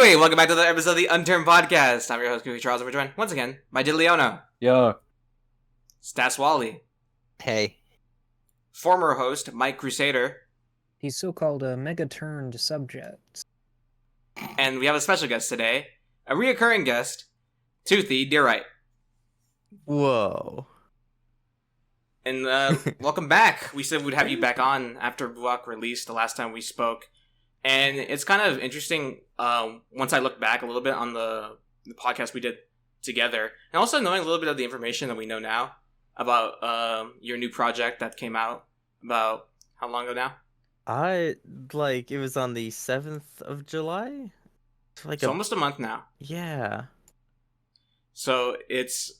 Anyway, welcome back to the episode of the Unturned podcast. I'm your host, Toothy Charles, and we're joined once again by Leono, Yo. Stas Wally, Hey. former host Mike Crusader, He's so-called a mega-turned subject. and we have a special guest today, a reoccurring guest, Toothy Deerryte. Whoa. And welcome back. We said we'd have you back on after Buak released the last time we spoke. And it's kind of interesting once I look back a little bit on the podcast we did together, and also knowing a little bit of the information that we know now about your new project that came out about how long ago now? It was on the 7th of July? It's almost a month now. Yeah. So it's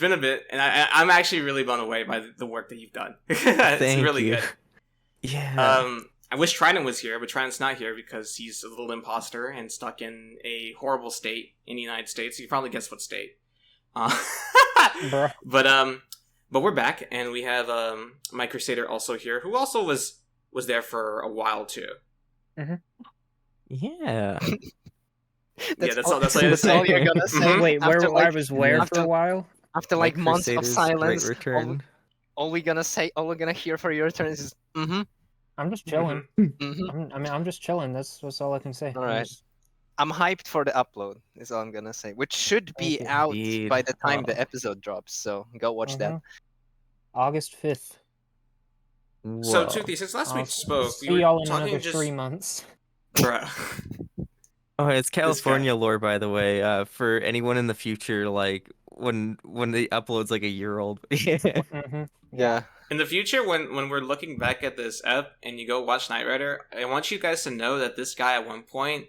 been a bit, and I'm actually really blown away by the work that you've done. It's really good. Yeah. I wish Trident was here, but Trident's not here because he's a little imposter and stuck in a horrible state in the United States. You can probably guess what state. But we're back, and we have Mike Crusader also here, who also was there for a while too. Mm-hmm. Yeah. That's all you're gonna say. Mhm. Wait, After, I was where for a while? After like Mike months of Crusader's silence, great return. all we're gonna hear for your turn is I'm just chilling. I'm just chilling. That's all I can say. All right. I'm hyped for the upload. Is all I'm gonna say, which should be out Indeed. by the time the Oh. episode drops. So go watch that. August 5th. So, Whoa. Toothy, since last we spoke, See we were y'all in talking another just 3 months. Bruh. Oh, it's California lore, by the way. For anyone in the future, like when the upload's like a year old. Mm-hmm. Yeah. In the future, when we're looking back at this ep and you go watch Knight Rider, I want you guys to know that this guy at one point,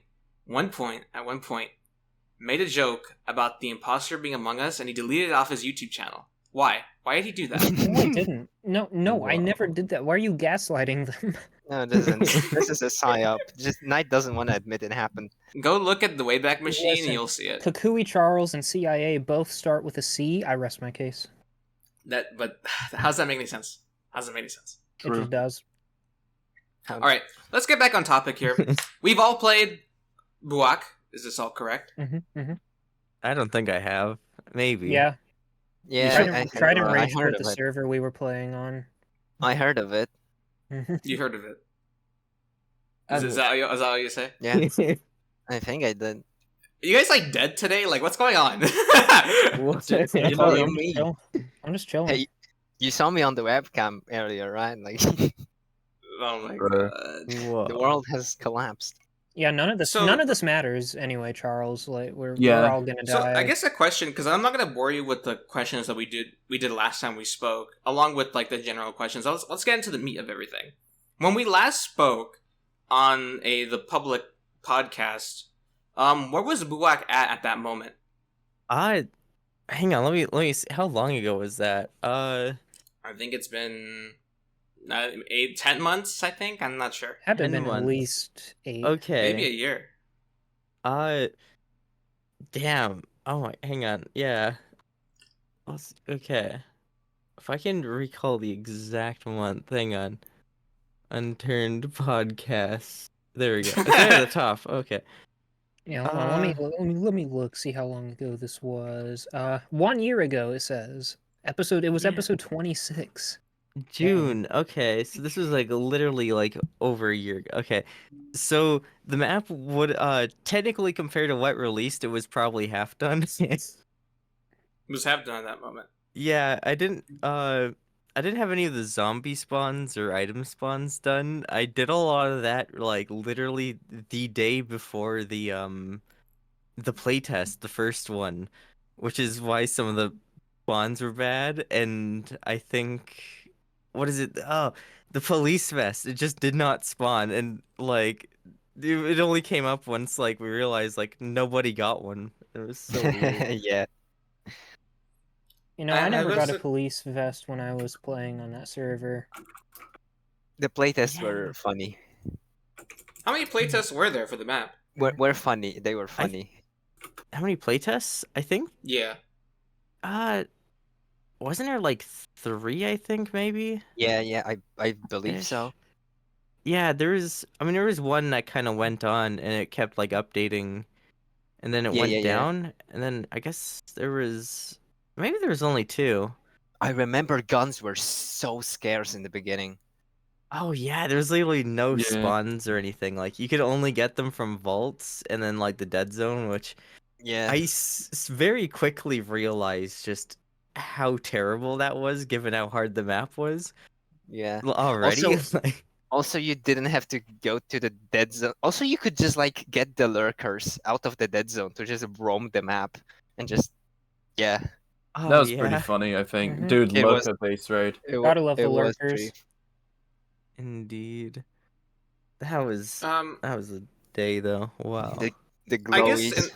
made a joke about the imposter being among us, and he deleted it off his YouTube channel. Why? Why did he do that? No, I didn't. No, I never Wow. did that. Why are you gaslighting them? No, it isn't. This is a psyop. Just Knight doesn't want to admit it happened. Go look at the Wayback Machine Listen, and you'll see it. Kukui Charles and CIA both start with a C. I rest my case. But how does that make any sense? How does it make any sense? It just does. All right, let's get back on topic here. We've all played Buak. Is this all correct? I don't think I have. Maybe. Yeah. Yeah, Trident I Rage heard quit of the it. server we were playing on. I heard of it. You heard of it? Is that how you say? Yeah, I think I did. You guys like dead today? Like, what's going on? What? You know I'm, me. I'm just chilling. Hey, you saw me on the webcam earlier, right? Like Oh my Bruh. god. Whoa. the world has collapsed. Yeah, none of this matters anyway, Charles. Like we're all gonna die. So I guess a question, because I'm not gonna bore you with the questions that we did last time we spoke, along with like the general questions. Let's get into the meat of everything. When we last spoke on the public podcast, where was Buak at that moment? Hang on, let me see. How long ago was that? I think it's been 10 months. I think I'm not sure. had to have 10 been at months. least 8. Okay. Maybe a year. Damn. Oh my, hang on. Yeah. Okay. If I can recall the exact month, hang on. Unturned podcast. There we go. It's right at the top. Okay. Yeah, hold on, let me look, see how long ago this was. 1 year ago it says. It was Yeah. episode 26. June. Okay, so this was like literally like over a year ago. Okay. So the map would technically compared to what released, it was probably half done. It was half done at that moment. Yeah, I didn't have any of the zombie spawns or item spawns done. I did a lot of that like literally the day before the playtest, the first one, which is why some of the spawns were bad. And I think, what is it? Oh, the police vest. It just did not spawn, and like it only came up once like we realized like nobody got one. It was so weird. Yeah. You know, I I never was got a a- police vest when I was playing on that server. The playtests were funny. How many playtests were there for the map? Were funny. They were funny. How many playtests? I think Yeah. wasn't there like 3, I think maybe? Yeah, I believe Ish. so. Yeah, there was one that kind of went on and it kept like updating, and then it Yeah, went yeah, yeah. down, and then I guess maybe there was only two. I remember guns were so scarce in the beginning. Oh yeah, there's literally no Yeah. spawns or anything. Like you could only get them from vaults and then like the dead zone, which Yeah. very quickly realized just how terrible that was, given how hard the map was Yeah. already. Also, Like, Also, you didn't have to go to the dead zone. Also, you could just like get the lurkers out of the dead zone to just roam the map and just yeah. oh That was yeah, pretty funny, I think. Mhm. Dude, It was- lurker base raid. Gotta love the it was lurkers. pretty. indeed. That was Um, a day though. Wow. The I guess glowies.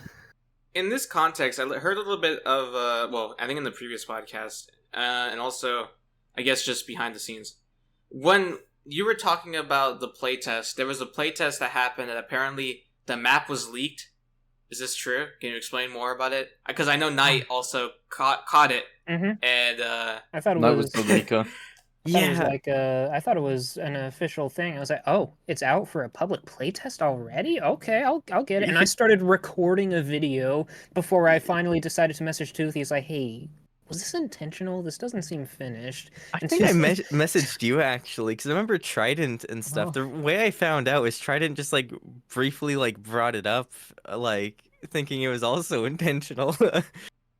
in this context, I heard a little bit of well, I think in the previous podcast, and also I guess just behind the scenes, when you were talking about the playtest, there was a playtest that happened, and apparently the map was leaked. Is this true? Can you explain more about it? Because I know Knight also caught it, Mhm. and I thought it That was. was the leaker. I thought it was Yeah. like I thought it was an official thing. I was like, oh, it's out for a public playtest already? Okay, I'll get it. And I started recording a video before I finally decided to message Toothy. He's like, hey, was this intentional? This doesn't seem finished. I And think I Toothy- messaged you actually, because I remember Trident and stuff. Oh. The way I found out was Trident just like briefly like brought it up, like thinking it was also intentional.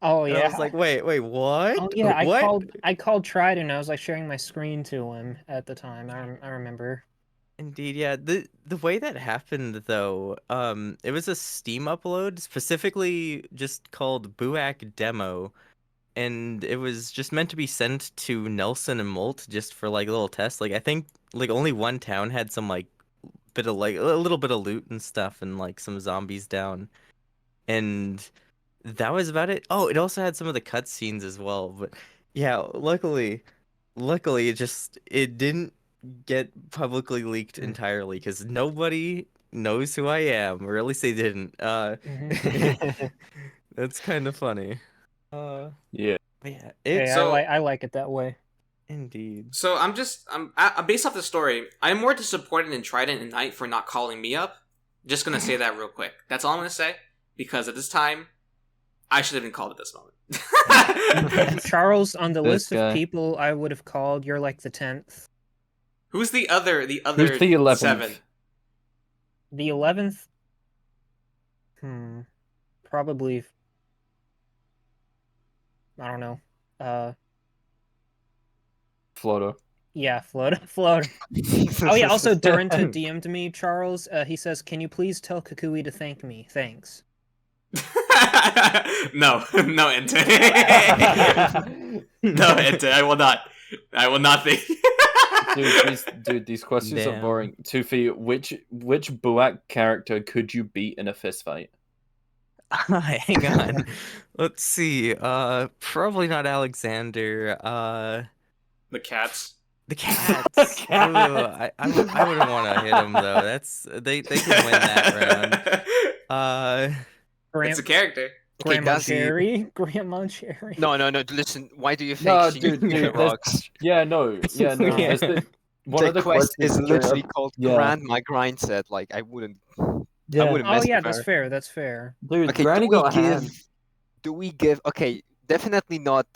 Oh And yeah. I was like, wait, what? Oh yeah, What? I called Trident. I was like sharing my screen to him at the time. I remember. Indeed, yeah. The way that happened though, it was a Steam upload specifically just called Buak demo, and it was just meant to be sent to Nelson and Molt just for like a little test. Like I think like only one town had some like bit of like a little bit of loot and stuff and like some zombies down. And that was about it. Oh, it also had some of the cutscenes as well. But yeah, luckily it didn't get publicly leaked entirely because nobody knows who I am, or at least they didn't. Mhm. That's kind of funny. Yeah. But yeah, Hey, it's So- I like it that way. indeed. so I'm based off the story. I'm more disappointed in Trident and Knight for not calling me up. Just gonna say that real quick. That's all I'm gonna say, because at this time, I should have been called at this moment. Charles, on the This list guy. of people I would have called, you're like the 10th. Who's the other Who's the 11th? 7? The 11th? Probably. I don't know. Flodo. Yeah, Flodo. Oh yeah, also Duranta DM'd me, Charles. He says, "Can you please tell Kukui to thank me? Thanks." No, Ente. No, Ente. I will not. I will not think. Dude, these questions are Damn. boring. Toothy, which Buak character could you beat in a fist fight? Hang on. Let's see. Probably not Alexander. The cats. The cats. Cat. Ooh, I wouldn't want to hit them though. They can win that round. It's a character. Okay, Grandma does he- Cherry. Grandma Cherry. No. Listen. Why do you think No, she dude, the there's- rocks? Yeah, no. Yeah. That's one The of the quest is questions literally called yeah. Grandma Grind Set. Like I wouldn't. Yeah. wouldn't Oh mess yeah, with that's her. fair. That's fair. Dude, Okay, Granny got a hand. do we give? Okay, definitely not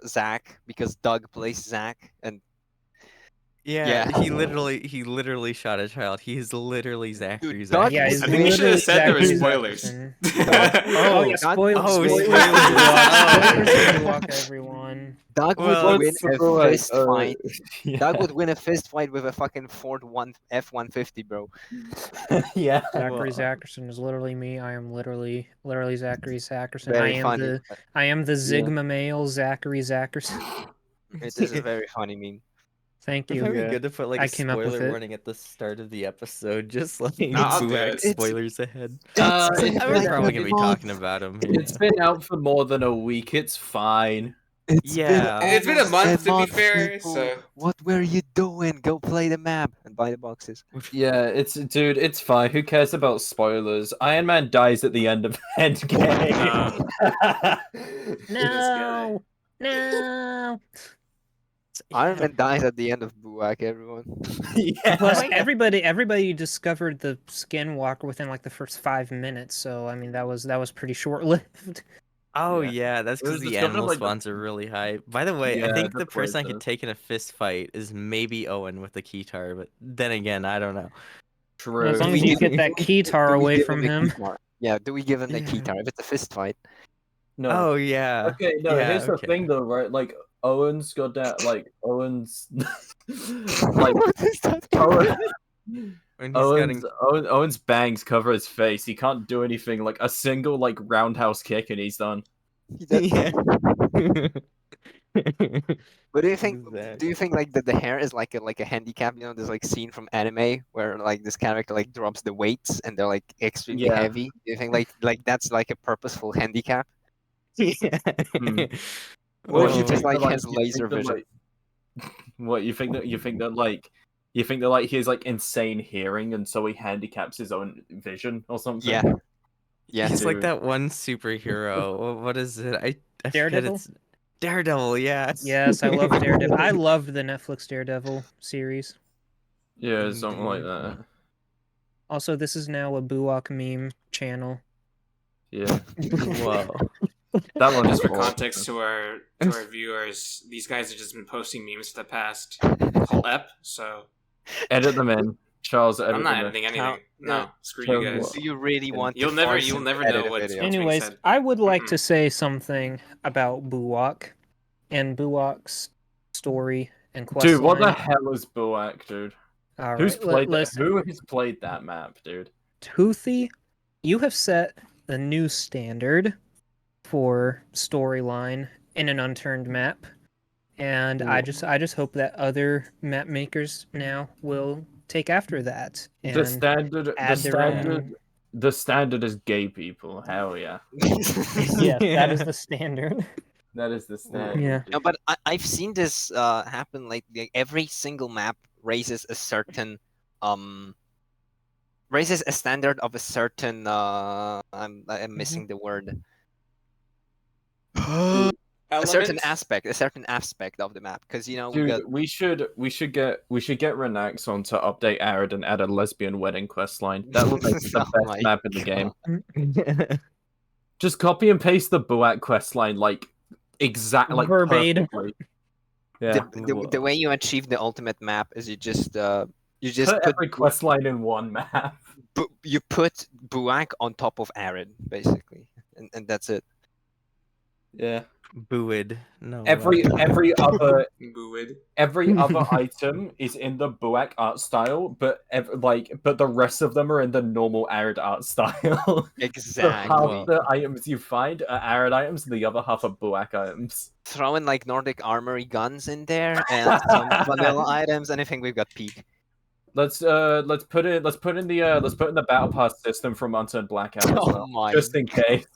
Zach because Doug plays Zach, and Yeah, Yeah. he literally shot a child. He's literally Zachary. Doug- Yeah, he's I think we should have literally said there were Zachary spoilers. Zackerson. Oh, Oh yeah, not- spoilers. oh, spoilers. spoilers. Spoilers for Buak, everyone. Doug Well, would win What's the a point? fist fight. Yeah. Doug would win a fist fight with a fucking Ford F-150, bro. Yeah. Zachary Well, Zackerson is literally me. I am literally Zachary Zackerson. Very funny. I am the Sigma male Zachary Zackerson. It is a very funny meme. Thank It'd you. probably Yeah. be good to put like I a came up with spoiler it. warning at the start of the episode, just like I'll do Buak it. spoilers ahead. It's We're been probably a gonna be month. talking about him. It's been out for more than a week. It's fine. Yeah. It's been a almost month, to be fair, people. so- What were you doing? Go play the map and buy the boxes. Yeah, dude, it's fine. Who cares about spoilers? Iron Man dies at the end of Endgame. No, no. Iron Man dies at the end of Buak, everyone. Yeah. Plus, my God. everybody discovered the Skinwalker within like the first 5 minutes. So I mean, that was pretty short lived. Oh Yeah. yeah, that's It was because the discovered, animal like, the- spawns are really high. By the way, I Yeah, think the that's what it person I could says. take in a fist fight is maybe Owen with the keytar, but then again, I don't know. True. As long we as you give- get that Do keytar we away give from a him. keytar? Yeah, do we give him the Yeah. keytar if it's a fist fight? No. Oh yeah. Okay, no, Yeah, here's the okay. thing though, right? Like Owen's got that Owen's like What is that? Owen, When he's getting Owen's bangs cover his face. He can't do anything, like a single like roundhouse kick and he's done. yeah. But do you think Exactly. like the hair is like a handicap? You know, there's like scene from anime where like this character like drops the weights and they're like extremely Yeah. heavy. Do you think like that's like a purposeful handicap? Yeah. Hmm. Or What he you just think like that, has you laser think that, vision? what you think that like he has like insane hearing and so he handicaps his own vision or something? Yeah. Yeah. He's like Dude. that one superhero. What is it? I forget Daredevil? it's Daredevil, yeah. Yes, I love Daredevil. I loved the Netflix Daredevil series. Yeah, something like Daredevil. that. Also, this is now a Buak meme channel. Yeah. Whoa. That one Just is for context to our viewers, these guys have just been posting memes for the past whole ep, so Edit them in. Charles, edit I'm not them in. editing anything. How- No, screw So you guys. Do you really want? You'll to never force him to know edit a what's video? being Anyways, said. I would like to say something about Buak and Buak's story and questline. Dude, what the hell is Buak, dude? All Who's right, played that? listen. Who has played that map, dude? Toothy, you have set a new standard for storyline in an unturned map, and I just hope that other map makers now will take after that and The standard, add their own. the standard is gay people. Hell yeah, Yes, that is the standard. that is the standard. Yeah. dude. No, but I've seen this happen. Like every single map raises a certain raises a standard of a certain I'm missing the word. A certain aspect of the map, because you know we Dude, got we should get Renax on to update Arid and add a lesbian wedding quest line. That would make the Oh my best map in the game. Yeah. Just copy and paste the Buak quest line like exactly like Verbatim. perfectly. Yeah. the way you achieve the ultimate map is you just Put put every quest line in one map. you put Buak on top of Arid basically, and that's it. Yeah. Buid. No. Every other Buid. every other item is in the Buak art style, but but the rest of them are in the normal Arid art style. So Exactly. half the items you find are Arid items, and the other half are Buak items. Throw in like Nordic armory guns in there and some vanilla items, and I think we've got peak. Let's put in the battle pass system from Unturned Blackout as Oh well, my just in case.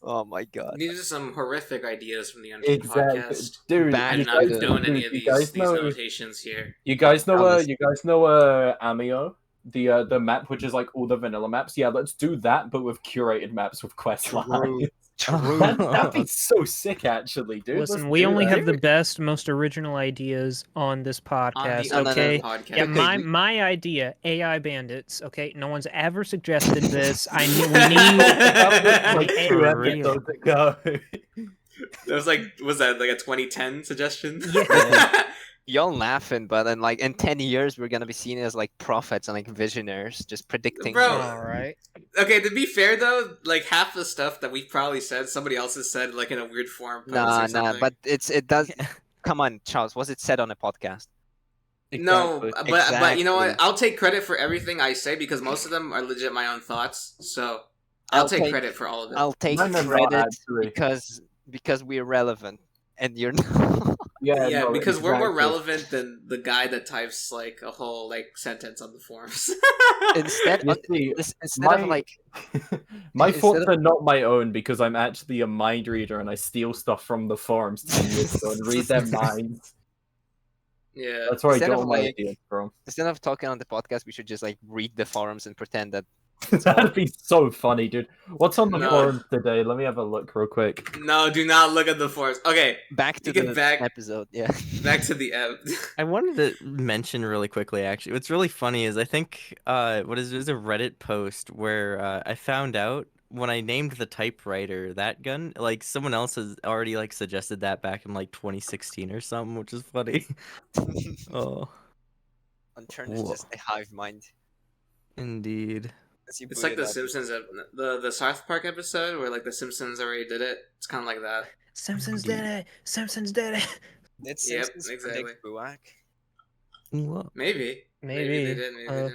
Oh my god. These are some horrific ideas from the Unturned Exactly, podcast. dude. Back I to do not the- condone any dude, of you these guys know- notations here. You guys know Honestly. Amio, the map which is like all the vanilla maps. Yeah, let's do that, but with curated maps with quest lines. True. That'd be so sick, actually, dude. Listen, Let's we do only that. have the best, most original ideas on this podcast. On the Okay. Unturned podcast. Yeah, Okay, my idea, AI bandits. Okay, no one's ever suggested this. We need like AI 2 For real. episodes ago. That was that like a 2010 suggestion? Yeah. Y'all laughing, but then like in 10 years we're gonna be seen as like prophets and like visionaries, just predicting. Bro. All right. Okay, to be fair though, like half the stuff that we've probably said, somebody else has said like in a weird form. post or Nah, something. but it does. Come on, Charles. Was it said on a podcast? No, Exactly. but you know what? Exactly. I'll take credit for everything I say because most of them are legit my own thoughts. So I'll take credit for all of it. I'll take Mine are not, credit actually. because we're relevant and you're not. Yeah, no, because we're more exactly. relevant than the guy that types like a whole like sentence on the forums. Instead, You see, instead of my- like My Instead thoughts of- are not my own because I'm actually a mind reader and I steal stuff from the forums 10 years ago and read their minds. Yeah. That's where I Instead get of, all my like- ideas from. instead of talking on the podcast, we should just like read the forums and pretend that That'd be so funny, dude. What's on the No. forums today? Let me have a look real quick. No, do not look at the forest. Okay, Back to get the back- episode. Yeah. back to the I wanted to mention really quickly, actually. What's really funny is I think there's a Reddit post where I found out when I named the typewriter that gun, like someone else has already like suggested that back in like 2016 or something, which is funny. Oh, Unturned is Whoa. just a hive mind. Indeed. As you It's put like it the out. Simpsons, the South Park episode where like the Simpsons already did it. It's kind of like that. Simpsons did it. Simpsons did it. Did Yep, Simpsons exactly. predict Buak? Whoa. Maybe they Maybe. did. Maybe they didn't.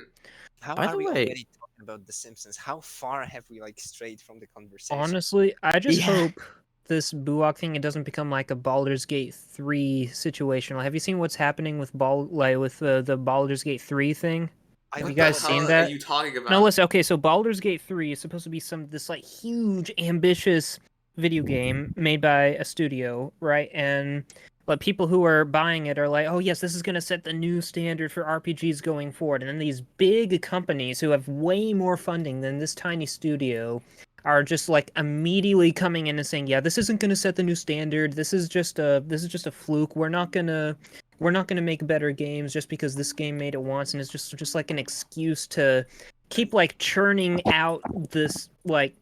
How By are the we way- already talking about the Simpsons? How far have we like strayed from the conversation? Honestly, I just Yeah. hope this Buak thing it doesn't become like a Baldur's Gate 3 situation. Like, have you seen what's happening with the Baldur's Gate 3 thing? I Have What you the guys hell seen are that? you talking about? No, listen. Okay, so Baldur's Gate 3 is supposed to be this like huge, ambitious video game made by a studio, right? But people who are buying it are like, oh yes, this is gonna set the new standard for RPGs going forward. And then these big companies who have way more funding than this tiny studio are just like immediately coming in and saying, yeah, this isn't gonna set the new standard. This is just a fluke. We're not gonna make better games just because this game made it once, and it's just like an excuse to keep like churning out this like.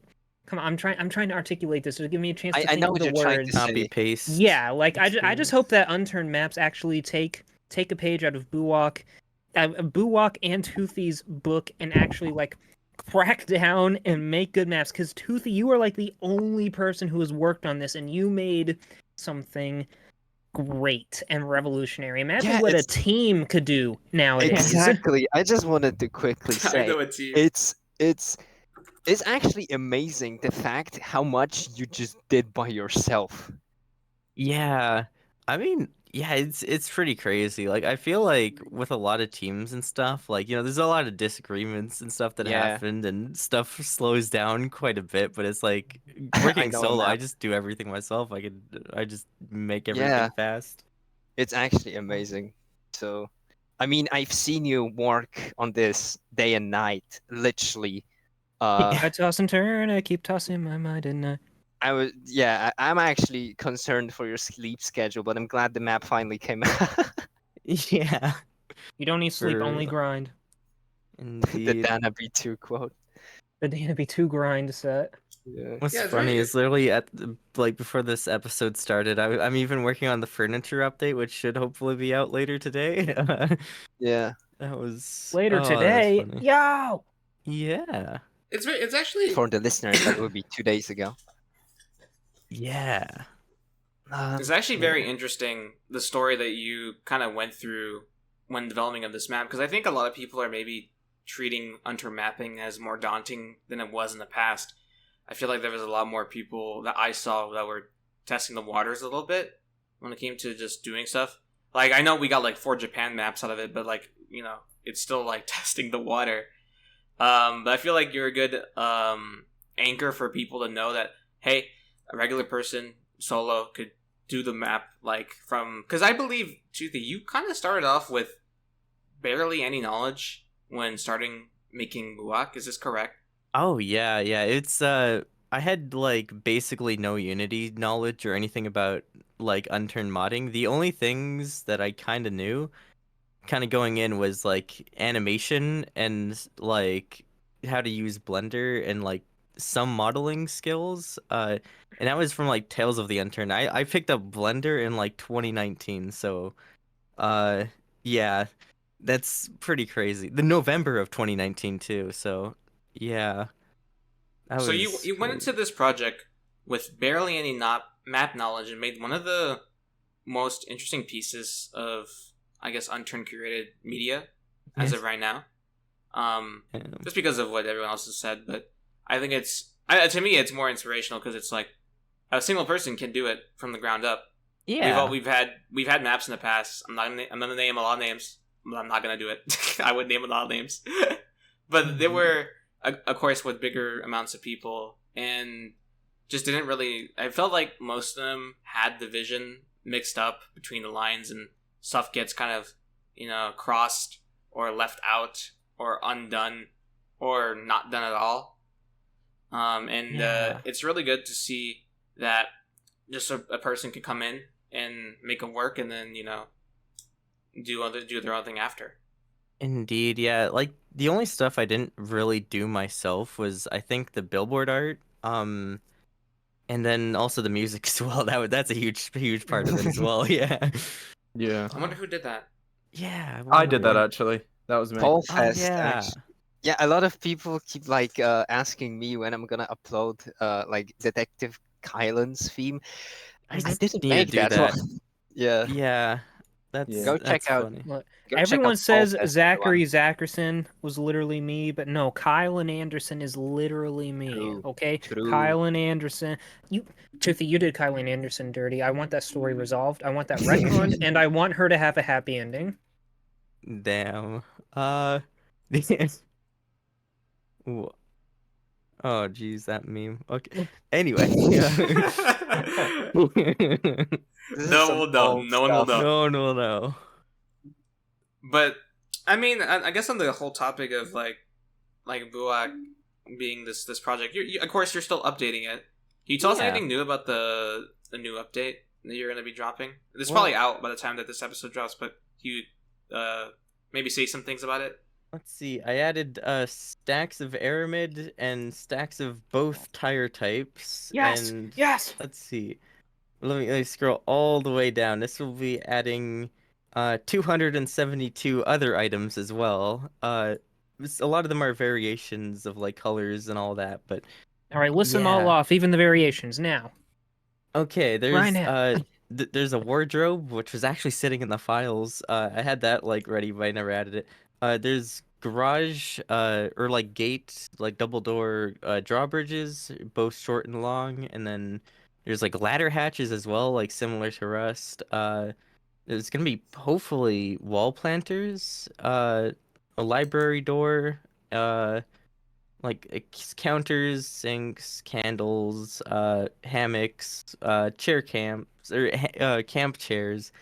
Come on, I'm trying to articulate this. So give me a chance to I think know of what the you're trying to words. say. Copy paste. Yeah, like I just experience. hope that Unturned maps actually take a page out of Buak and Toothy's book and actually like crack down and make good maps. Because Toothy, you are like the only person who has worked on this, and you made something great and revolutionary. Imagine Yeah, what a it's- team could do nowadays. Exactly. I just wanted to quickly I say know it's you. it's actually amazing the fact how much you just did by yourself. Yeah. I mean, yeah, it's pretty crazy. Like I feel like with a lot of teams and stuff, like, there's a lot of disagreements and stuff that Yeah. happened and stuff slows down quite a bit, but it's like I working know, solo, I Matt. just do everything myself. I just make everything Yeah. fast. It's actually amazing. So, I mean, I've seen you work on this day and night, literally. I toss and turn, I keep tossing my mind and I'm actually concerned for your sleep schedule, but I'm glad the map finally came out. Yeah, you don't need sleep, For- only grind. The indeed. Dana B2 quote. The Dana be too grind set. Yeah. What's Yeah, it's funny very- is literally like before this episode started, I'm even working on the furniture update, which should hopefully be out later today. Yeah. That was Later oh, that's today, funny. yo. Yeah, It's actually For the listeners, that would be 2 days ago. yeah. It's actually very interesting the story that you kind of went through when developing of this map, because I think a lot of people are maybe treating Unturned mapping as more daunting than it was in the past. I feel like there was a lot more people that I saw that were testing the waters a little bit when it came to just doing stuff. Like, I know we got like 4 Japan maps out of it, but like, it's still like testing the water. But I feel like you're a good anchor for people to know that, hey, a regular person solo could do the map like from, because I believe Toothy, you kind of started off with barely any knowledge when starting making Buak. Is this correct? Oh yeah. It's I had like basically no Unity knowledge or anything about like Unturned modding. The only things that I kind of knew, kind of going in, was like animation and like how to use Blender and like some modeling skills. And that was from like Tales of the Unturned. I picked up Blender in like 2019, so yeah, that's pretty crazy. The November of 2019 too, so yeah. That So you was went crazy. into this project with barely any map knowledge and made one of the most interesting pieces of, I guess, Unturned curated media as Yes. of right now. Um, Just because of what everyone else has said, but I think to me it's more inspirational because it's like a single person can do it from the ground up. yeah. We've had maps in the past. I'm gonna name a lot of names, but I'm not gonna do it. I would name a lot of names, but there were of course with bigger amounts of people and just didn't really. I felt like most of them had the vision mixed up between the lines and stuff gets kind of crossed or left out or undone or not done at all. Yeah. It's really good to see that just a person can come in and make them work, and then do their own thing after. Indeed, yeah. Like the only stuff I didn't really do myself was I think the billboard art, and then also the music as well. That's a huge part of it as well. Yeah. Yeah. I wonder who did that. Yeah, I did that wonder. actually. That was me. Fall Oh Fest, yeah. actually. Yeah, a lot of people keep like asking me when I'm gonna upload like Detective Kylan's theme. I I didn't need to make do that that. one. Yeah, Yeah. Yeah. go check That's out. funny. Look, Go check everyone out Fall says Fest, Zachary everyone. Zackerson was literally me, but no, Kylan Anderson is literally me. True. Okay, True. Kylan Anderson. Toothy, you did Kylan Anderson dirty. I want that story resolved. I want that retconned, and I want her to have a happy ending. Damn. Wh- Oh, geez, that meme. Okay. Anyway. This is No one some will know. old No one will stuff. know. No. But I mean, I guess on the whole topic of like Buak being this project, of course you're still updating it. Can you tell us Yeah. anything new about the new update that you're going to be dropping? This is Well- probably out by the time that this episode drops, but can you maybe say some things about it? Let's see. I added stacks of aramid and stacks of both tire types. Yes, And yes. let's see. Let me scroll all the way down. This will be adding 272 other items as well. A lot of them are variations of like colors and all that, but All right, listen all yeah. off, even the variations now. Okay, Right there's now. there's a wardrobe which was actually sitting in the files. I had that like ready, but I never added it. There's garage or like gate, like double door drawbridges, both short and long, and then there's like ladder hatches as well, like similar to Rust. There's gonna be hopefully wall planters, a library door, like counters, sinks, candles, hammocks, chair camps or camp chairs,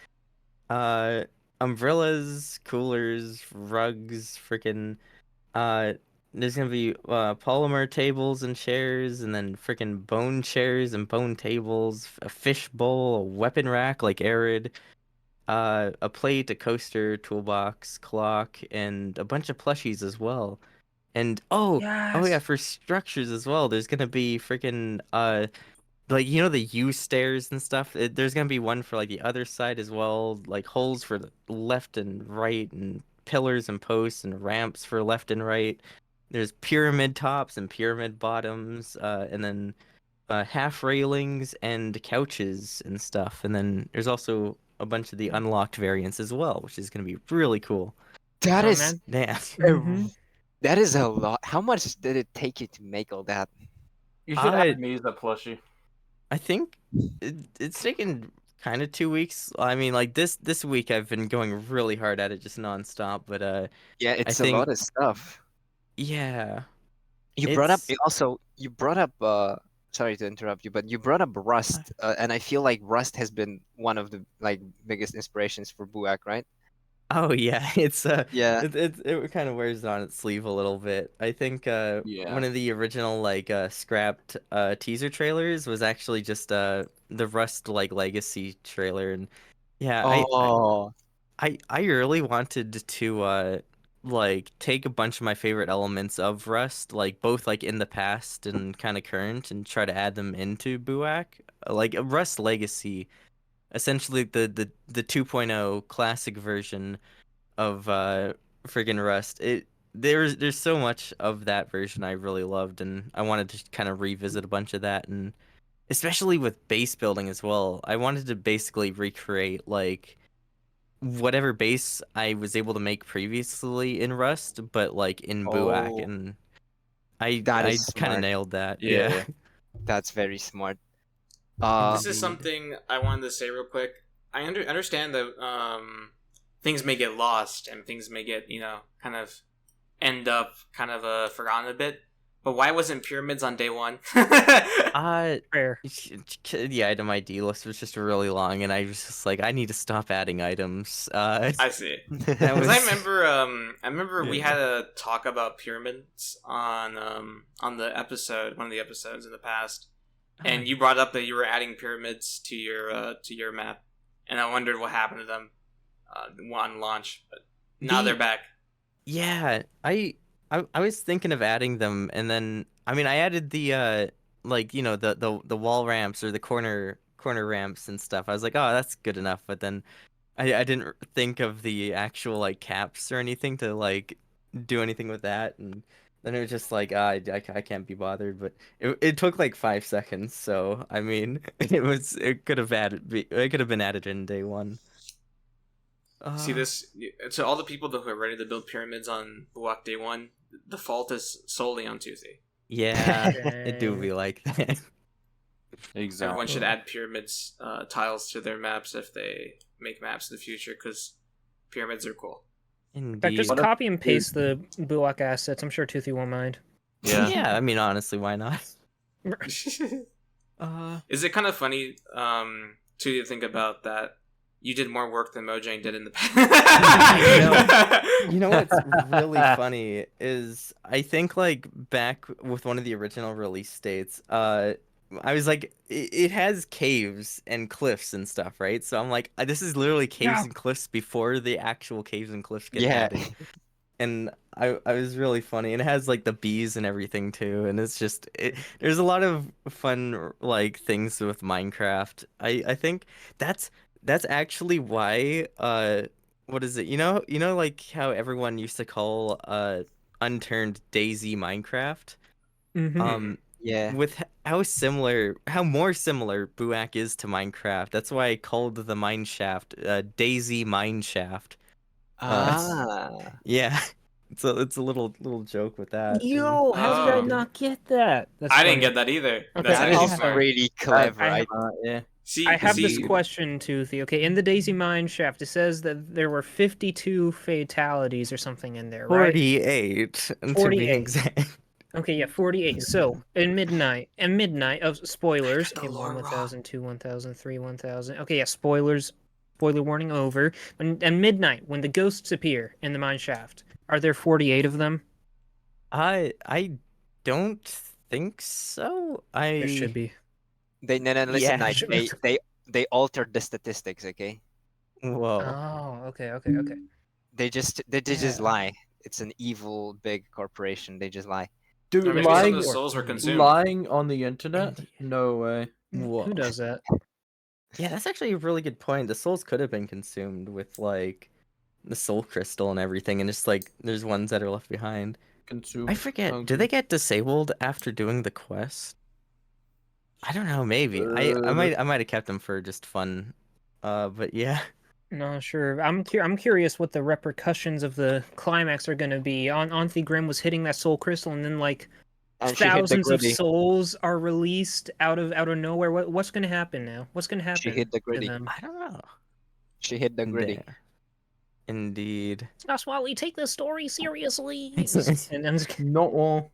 uh, umbrellas, coolers, rugs, freaking. Uh, there's gonna be polymer tables and chairs, and then freaking bone chairs and bone tables, a fish bowl, a weapon rack like Arid, a plate, a coaster, toolbox, clock, and a bunch of plushies as well. And oh yeah, Yes. for structures as well, there's gonna be freaking like the U stairs and stuff. There's gonna be one for like the other side as well, like holes for the left and right, and pillars and posts and ramps for left and right. There's pyramid tops and pyramid bottoms, and then half railings and couches and stuff. And then there's also a bunch of the unlocked variants as well, which is gonna be really cool. That Oh, is man. Damn. Mhm. that is a lot. How much did it take you to make all that? You should I add me as a plushie. I think it's taken kind of 2 weeks. I mean, like this week I've been going really hard at it, just nonstop. But Yeah, I it's a lot think of stuff. yeah, You brought up it's you brought up sorry to interrupt you, but you brought up Rust, and I feel like Rust has been one of the like biggest inspirations for Buak, right? oh yeah, it's Yeah. it kind of wears it on its sleeve a little bit. I think Yeah. one of the original like scrapped teaser trailers was actually just the Rust like legacy trailer, and yeah, Oh, I really wanted to like take a bunch of my favorite elements of Rust, like both like in the past and kind of current, and try to add them into Buak. Like Rust Legacy, essentially the 2.0 classic version of friggin' Rust. There's so much of that version I really loved, and I wanted to kind of revisit a bunch of that, and especially with base building as well. I wanted to basically recreate like whatever base I was able to make previously in Rust, but like in Buak, oh, and I that I is kind of smart. nailed that. Yeah, Yeah. yeah. That's very smart. This is Indeed. something I wanted to say real quick. I understand that things may get lost and things may get kind of end up kind of forgotten a bit. But why wasn't pyramids on day one? Fair. The item ID list was just really long, and I was just like, I need to stop adding items. I see. That Because was I remember we Yeah. had a talk about pyramids on the episode, one of the episodes in the past, and you brought up that you were adding pyramids to your map, and I wondered what happened to them on launch, but now they're back. Yeah, I was thinking of adding them, and then I mean I added the like the wall ramps or the corner ramps and stuff. I was like, oh, that's good enough. But then I didn't think of the actual like caps or anything to like do anything with that, and then it was just like I can't be bothered. But it took like 5 seconds, so I mean it could have been added in day one. See this? To all the people who are ready to build pyramids on Buak Day 1, the fault is solely on Toothy. Yeah, it do be like that. Exactly. Everyone should add pyramids tiles to their maps if they make maps in the future, because pyramids are cool. In fact, Indeed. just copy and paste the Buak assets. I'm sure Toothy won't mind. Yeah. Yeah, I mean, honestly, why not? Is it kind of funny to think about that? You did more work than Mojang did in the past. You know what's really funny is I think like back with one of the original release dates, I was like, it has caves and cliffs and stuff, right? So I'm like, this is literally caves and cliffs before the actual caves and cliffs get added. And I was really funny, and it has like the bees and everything too, and it's just there's a lot of fun like things with Minecraft. I think that's actually why what is it? Like how everyone used to call Unturned Daisy Minecraft? Mm-hmm. Yeah. With how more similar Buak is to Minecraft. That's why I called the mineshaft Daisy Mineshaft. Yeah. It's a little joke with that. Yo, how did I Oh. not get that? That's I didn't funny. get that either. Okay, That's I actually have- smart. Really clever. I have- Yeah. See, I have this see, question, Toothy. Okay, in the Daisy Mine Shaft, it says that there were 52 fatalities or something in there, right? 48 to be 48. exact. Okay, yeah, 48. So, in midnight, of spoilers. Okay, the 1, lore 1000, 2, 1000, 3, 1000. Okay, yeah, spoilers. Spoiler warning over. And midnight, when the ghosts appear in the mine shaft, are there 48 of them? I don't think so. There should be. No, listen, Yeah. Knight. They altered the statistics. Okay. Whoa. Oh, okay. They just Yeah. lie. It's an evil big corporation. They just lie. Dude, or maybe some lying, of the souls were consumed. lying on the internet? Indeed. No way. Whoa. Who does that? Yeah, that's actually a really good point. The souls could have been consumed with like the soul crystal and everything, and just like there's ones that are left behind. Consume. I forget. Do they get disabled after doing the quest? I don't know. Maybe I might have kept them for just fun. But yeah. No, sure. I'm curious what the repercussions of the climax are going to be. Auntie Grim was hitting that soul crystal, and then like And she hit the thousands of gritty. souls are released out of nowhere. What's going to happen now? What's going to happen? She hit the to gritty. them? I don't know. She hit the gritty. There. Indeed. That's why we take this story seriously. and Not all.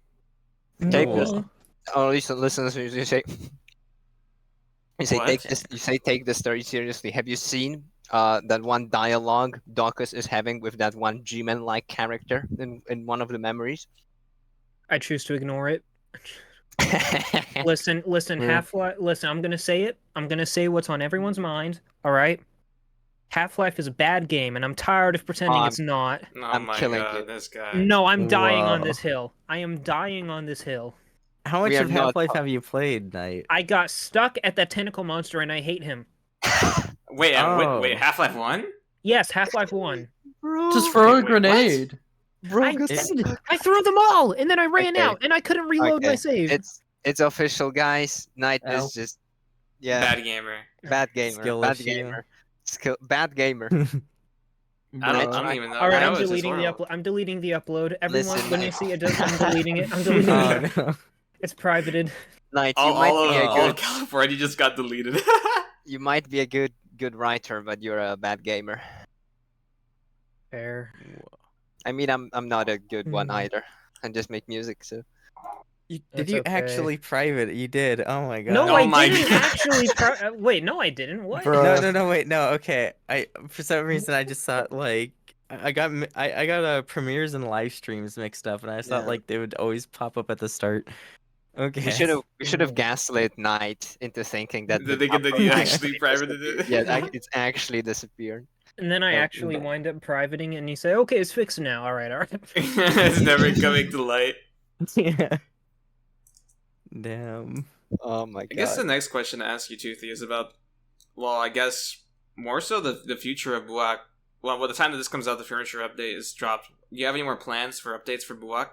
Take Whoa. this. Oh, listen. You say. You say What? take this. You say take the story seriously. Have you seen that one dialogue Daucus is having with that one G-Man like character in one of the memories? I choose to ignore it. Listen, Half-Life. Listen, I'm gonna say it. I'm gonna say what's on everyone's mind. All right. Half-Life is a bad game, and I'm tired of pretending I'm- it's not. Oh I'm my killing god, you. this guy. No, I'm dying on Whoa. this hill. I am dying on this hill. How much We are of not Half-Life ta- have you played, Knight? I got stuck at that tentacle monster, and I hate him. Wait, Oh. wait, Half-Life 1? Yes, Half-Life 1. Bro, Just throw a wait, what? grenade. bro, I go did. suck. I threw them all, and then I ran Okay. out, and I couldn't reload my Okay. save. It's official, guys. Knight Ow. is just Bad gamer. bad gamer. Skill bad issue. gamer. Bad gamer. I Bro. don't even know. All right, That I'm was just deleting the horrible. upload. I'm deleting the upload. Everyone, Listen, when you mate. see it, I'm deleting it. I'm deleting Oh it. no. It's privated. Knight, All, you might all, be a of, all good of California just got deleted. you might be a good writer, but you're a bad gamer. Fair. I mean, I'm not a good one Hmm. either. I just make music, so Did That's you okay. actually private? You did. Oh my god. No, Oh I my didn't God. actually. Wait, no, I didn't. What? Bruh. No, wait, no, okay. I for some reason I just thought like I got premieres and live streams mixed up, and I just thought Yeah. like they would always pop up at the start. Okay. We should have gaslit Knight into thinking that Did they get that you actually privated it? Yeah, it's actually disappeared. And then I Oh, actually wind up privating it, and you say, "Okay, it's fixed now." All right, all right. It's never coming to light. Yeah. Damn. Oh my I guess the god. next question to ask you, Toothy, is about, well, I guess more so the future of Buak. Well, by the time that this comes out, the furniture update is dropped. Do you have any more plans for updates for Buak?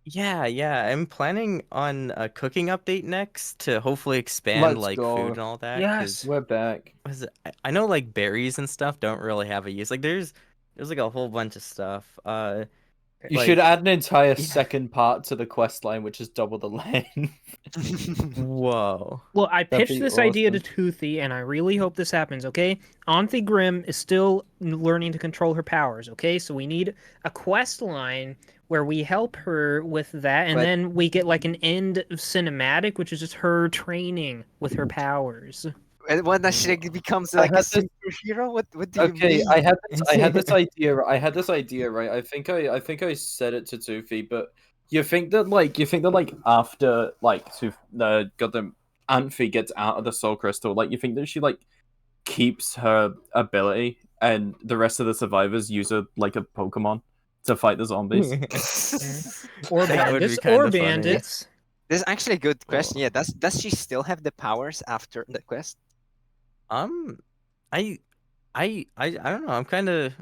Yeah. I'm planning on a cooking update next to hopefully expand Let's like go. food and all that. Yes. We're back. I know like berries and stuff don't really have a use. Like there's like a whole bunch of stuff. You Like- should add an entire Yeah. second part to the quest line, which is double the length. Whoa. Well, I That'd pitched be this idea to awesome. Toothy, and I really hope this happens, okay? Auntie Grimm is still learning to control her powers, okay? So we need a quest line where we help her with that, and But- then we get like an end cinematic, which is just her training with her powers. And when she becomes I like a had this- superhero, what do you Okay, mean? I had this idea. I had this idea, right? I think I said it to Toothy, but you think that after goddamn Anthe gets out of the soul crystal, like you think that she like keeps her ability and the rest of the survivors use her like a Pokemon to fight the zombies? Or That would be bandits, kinda or funny. bandits. This is actually a good question. Yeah, does she still have the powers after the quest? I don't know. I'm kind of.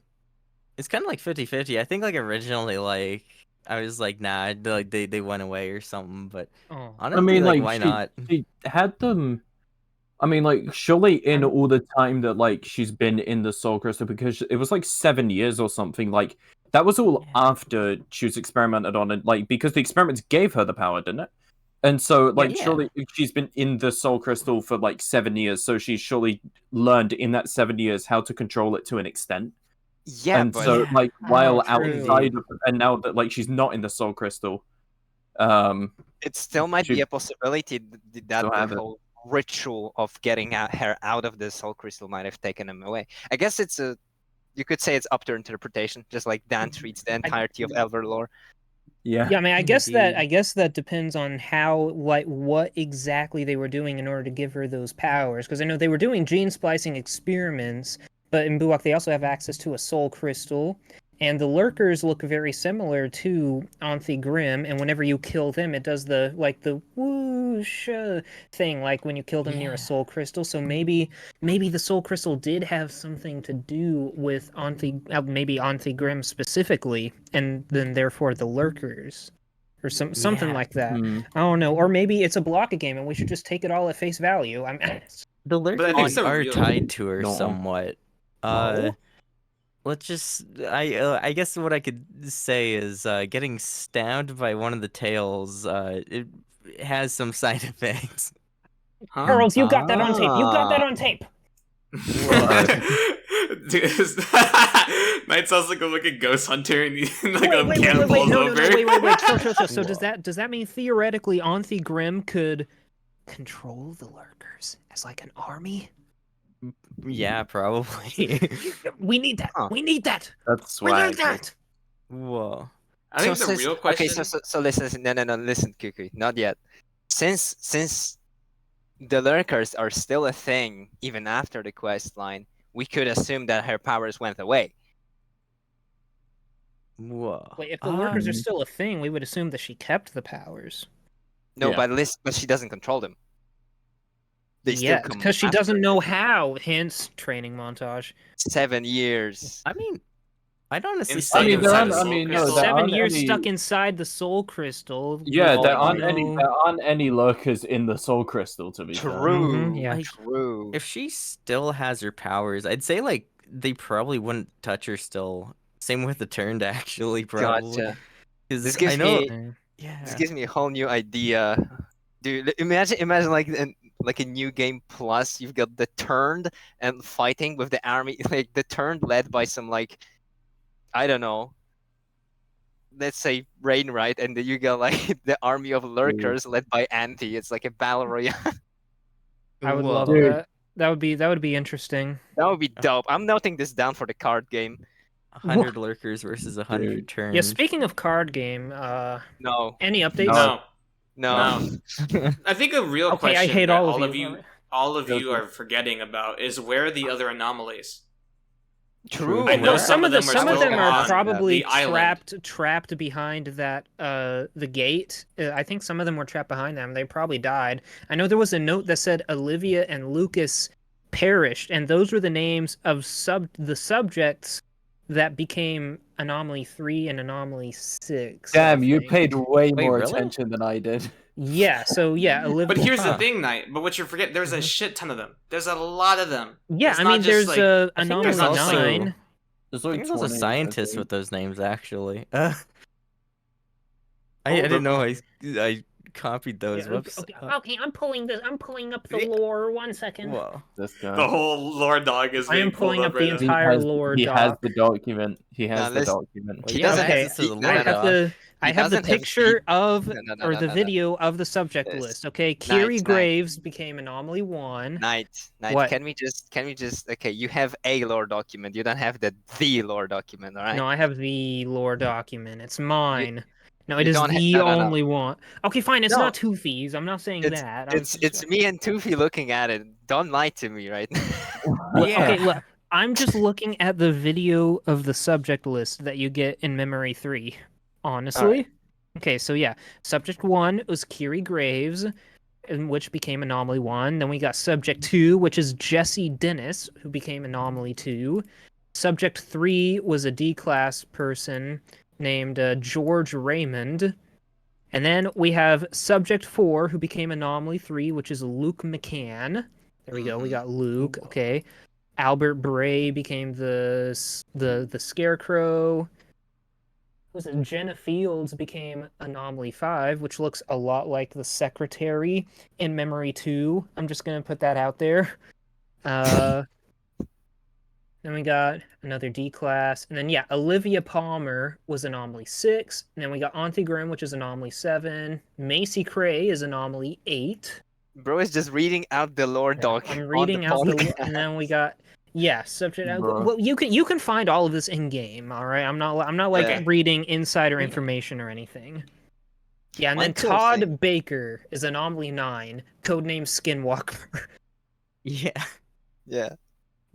It's kind of like 50-50. I think like originally like I was like nah, like they went away or something. But Oh. honestly, I mean, like like why she, not? she had them. I mean, like surely in I'm- all the time that like she's been in the soul crystal, because it was like 7 years or something. Like that was all Yeah. after she was experimented on, and like because the experiments gave her the power, didn't it? And so, like, Yeah. surely she's been in the soul crystal for like 7 years, so she's surely learned in that 7 years how to control it to an extent. Yeah, And but so, Yeah. like, while true. outside of, and now that like she's not in the soul crystal, it still might be she- a possibility that Still the have it. whole ritual of getting her out of the soul crystal might have taken him away. I guess you could say it's up to interpretation, just like Dan treats the entirety of Elder lore. yeah. Yeah, I mean, I guess Indeed. that depends on how, like, what exactly they were doing in order to give her those powers. Because I know they were doing gene splicing experiments, but in Buak they also have access to a soul crystal, and the lurkers look very similar to Auntie Grimm. And whenever you kill them, it does the whoosh thing, like when you kill them near Yeah. a soul crystal. So maybe the soul crystal did have something to do with maybe Auntie Grimm specifically, and then therefore the lurkers, or something Yeah. like that. Hmm. I don't know. Or maybe it's a block game, and we should just take it all at face value. I'm The But I think lurkers the are real- tied to her No. somewhat. Oh? Let's just I guess what I could say is getting stabbed by one of the tails it has some side effects. Huh? Charles, you got that on tape. You got that on tape. Dude, Knight sounds like a fucking ghost hunter and like a Wait, cannon falls no, over. wait. Chill. So Whoa. does that mean theoretically Auntie Grimm could control the lurkers as like an army? Yeah, probably. We need that. Huh. We need that. That's We why. need that. Whoa. I think the since- real question. Okay, so listen. No. Listen, Kuku. Not yet. Since the lurkers are still a thing even after the quest line, we could assume that her powers went away. Whoa. Wait, if the lurkers are Um, still a thing, we would assume that she kept the powers. No, Yeah. but she doesn't control them. They still Yeah, come because she after doesn't know how. Hence, training montage. 7 years. I mean, I'd honestly Inside say I mean, inside there the aren't. I soul mean, no, crystal. there 7 aren't years any. stuck inside the soul crystal. Yeah, with, there like, aren't any. no- There aren't any lurkers in the soul crystal. To be fair. True. Yeah. Like, True. if she still has her powers, I'd say like they probably wouldn't touch her still. Same with the turned actually, probably. Gotcha. 'Cause This gives I know, me yeah. this gives me a whole new idea. Dude, imagine like a new game plus. You've got the turned and fighting with the army, like the turned led by some like, I don't know, let's say Rainwright, and then you got like the army of lurkers led by Ente. It's like a battle royale. I would love Dude. that. That would be interesting. That would be dope. I'm noting this down for the card game. 100 lurkers versus 100 Dude. turns. Yeah, speaking of card game, No, any updates? No. no. No. I think a real Okay, I question hate that all of you. all of you are forgetting about is where are the other anomalies? True. I know Where? some of them are some of still them are on probably the island. trapped behind that the gate. I think some of them were trapped behind them. They probably died. I know there was a note that said Olivia and Lucas perished, and those were the names of the subjects that became Anomaly 3 and Anomaly 6. I Damn, you think. paid way more really? attention than I did. Yeah, so yeah, Olivia. But here's the Huh. thing, Knight. But what you forget, there's a shit ton of them. There's a lot of them. Yeah, It's I not mean, just there's like- Anomaly I think there's 9. There's I like think there's also 20, I scientists think. with those names, actually. I Oh, didn't the- know I copied those. Yeah, Whoops. okay, I'm pulling up the Yeah. lore. 1 second. Whoa. This guy. The whole lore dog is I being am pulled pulling up up the right now. entire lore he has doc. the document. He has Now the listen. document. Well, He yeah, doesn't access Okay, to the he- lore I have doc. the He I have the doesn't have picture of No, or the no. video of the subject Yes. list. Okay, Kiri Night. Graves became Anomaly 1. Night. What? Can we just okay, you have a lore document, you don't have the lore document, alright? No, I have the lore document. It's mine. No, it you is don't the no. only one. Okay, fine. It's No. not Toothy's. I'm not saying that. It's me and Toothy looking at it. Don't lie to me, right? Yeah. Okay, look. I'm just looking at the video of the subject list that you get in Memory 3. Honestly. Okay, so yeah. Subject 1 was Kiri Graves, which became Anomaly 1. Then we got Subject 2, which is Jesse Dennis, who became Anomaly 2. Subject 3 was a D-class person named George Raymond. And then we have Subject 4, who became Anomaly 3, which is Luke McCann. There we go. We got Luke. Okay. Albert Bray became the Scarecrow. Was it Jenna Fields became Anomaly 5, which looks a lot like the Secretary in Memory 2. I'm just gonna put that out there. Then we got another D class, and then yeah, Olivia Palmer was Anomaly 6. And then we got Auntie Grimm, which is Anomaly 7. Macy Cray is Anomaly 8. Bro is just reading out the lore doc. I'm reading out the, and then we got subject. Bruh. Well, you can find all of this in game. All right, I'm not like Yeah. reading insider information or anything. Yeah, and One then cool Todd thing. Baker is Anomaly 9, codename Skinwalker. Yeah. Yeah.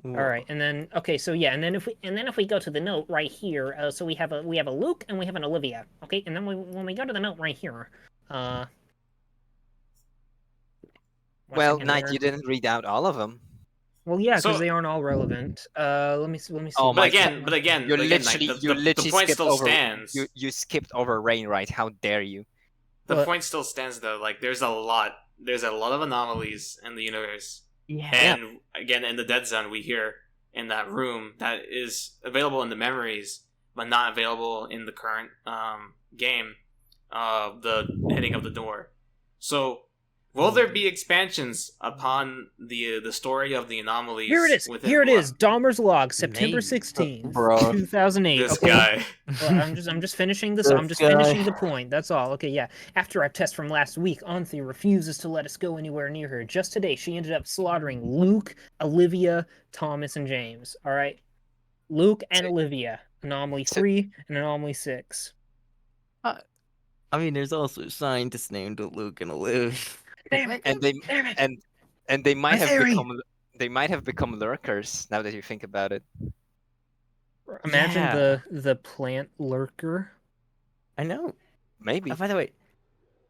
All right, and then okay, so yeah, and then if we go to the note right here, so we have a Luke and we have an Olivia. Okay, and then when we go to the note right here, one Well, second Knight, here. you didn't read out all of them. Well, yeah, because So- they aren't all relevant. Let me see. Oh But my again, God. but again, You Knight, literally the point skipped still over stands. you skipped over Rainwright. How dare you? The What? point still stands though. Like there's a lot of anomalies in the universe. Yeah. And again, in the dead zone, we hear in that room that is available in the memories, but not available in the current game. The hitting of the door. So, will there be expansions upon the story of the anomalies? Here it is. within Here it Buak? is. Dahmer's log, September Maybe. 16th, Bro. 2008. This okay. guy. Well, I'm just finishing this. This I'm just guy. finishing the point. That's all. Okay, yeah. After our test from last week, Anthi refuses to let us go anywhere near her. Just today, she ended up slaughtering Luke, Olivia, Thomas, and James. All right, Luke and Olivia. Anomaly 3 and Anomaly 6. I mean, there's also scientists named Luke and Olivia. Damn it! And they Damn it! and they might My have theory. become lurkers now that you think about it. Imagine Yeah. the plant lurker. I know. Maybe. By the way,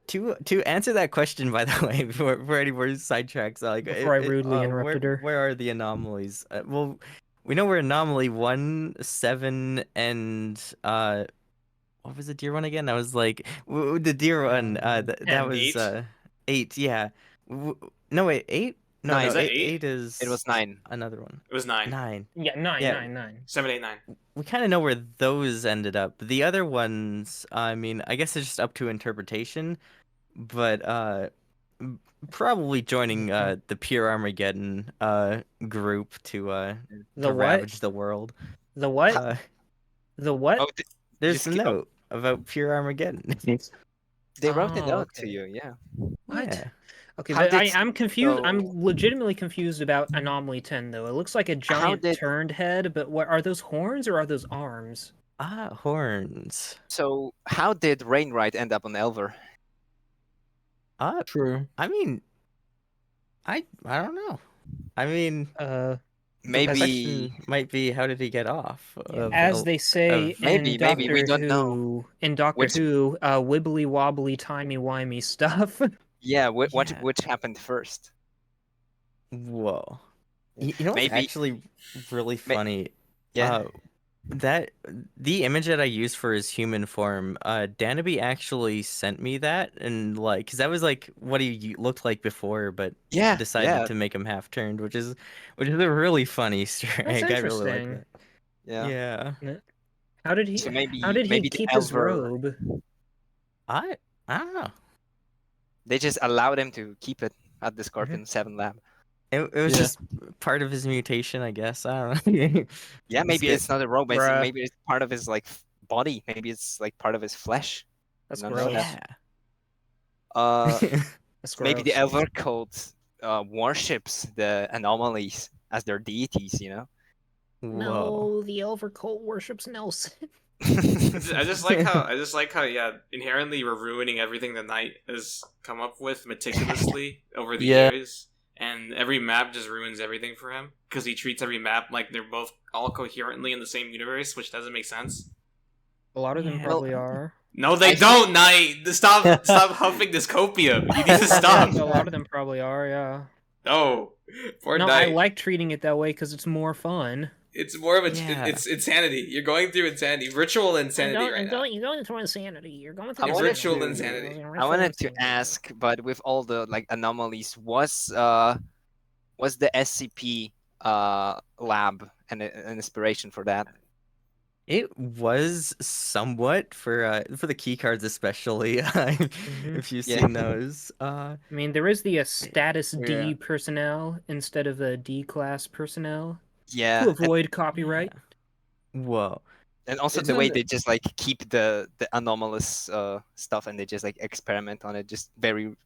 to answer that question, by the way, before any more sidetracks, like Before I rudely interrupted her. where are the anomalies? Well, we know we're anomaly 1, 7, and what was the deer one again? That was like the deer one. That And was 8? 8. Yeah. No wait, 8. No, Nine. no, Is that 8, 8? 8 is. It was 9. Another one. It was 9. 9. Yeah, 9, Yeah. 9, 9. 7, 8, 9. We kind of know where those ended up. The other ones, I mean, I guess it's just up to interpretation, but probably joining the pure Armageddon group to The what? ravage the world. The what? Uh, The what? Oh, there's a skip- note. about pure Armageddon. They wrote it Oh, out to okay. you, yeah. What? Yeah. Okay, How but did I'm confused. I'm so legitimately confused about Anomaly 10 though. It looks like a giant did- turned head, but what are those horns or are those arms? Horns. how did Rainwright end up on Elver? True. I mean, I don't know. I mean, the Maybe question might be, how did he get off As they say Maybe, in maybe, we Doctor don't know. Who, Which- wibbly wobbly, timey wimey stuff. yeah, what Yeah. which happened first? Whoa. You know what's Maybe actually really funny? yeah. That the image that I used for his human form, Danaby actually sent me that, and like, cause that was like what he looked like before, but Yeah, decided yeah, to make him half turned, which is a really funny Easter That's egg. I really like interesting. that. yeah. Yeah. How did he? So How did he maybe the keep his Elver robe? I don't know. they just allowed him to keep it at the Mm-hmm. Scorpion 7 lab. It was Yeah. just part of his mutation, I guess. I don't know. Yeah, maybe good. it's not a robe. Bruh. Maybe it's part of his like body. Maybe it's like part of his flesh. That's don't know gross. that. Uh, That's maybe the gross. Elver cult worships the anomalies as their deities. You know. Whoa. the Elver cult worships Nelson. I just like how yeah, inherently we're ruining everything the Knight has come up with meticulously over the Yeah. years, and every map just ruins everything for him because he treats every map like they're both all coherently in the same universe, which doesn't make sense. A lot of them Yeah. probably are. No, they I don't, Knight. Stop huffing this copium. You need to stop. A lot of them probably are. Yeah. No, poor No, I Knight. like treating it that way because it's more fun. It's more of a Yeah. it's insanity. You're going through insanity, virtual insanity right now. You're going through insanity. You're going I through wanted Virtual to- insanity. I wanted to ask, but with all the like anomalies, was the SCP lab an inspiration for that? It was somewhat for the key cards, especially if you've Yeah. seen those. I mean, there is the status D Yeah. personnel instead of the D class personnel Yeah, to avoid copyright. Whoa. and also It's the way an- they just like keep the anomalous stuff and they just like experiment on it, just very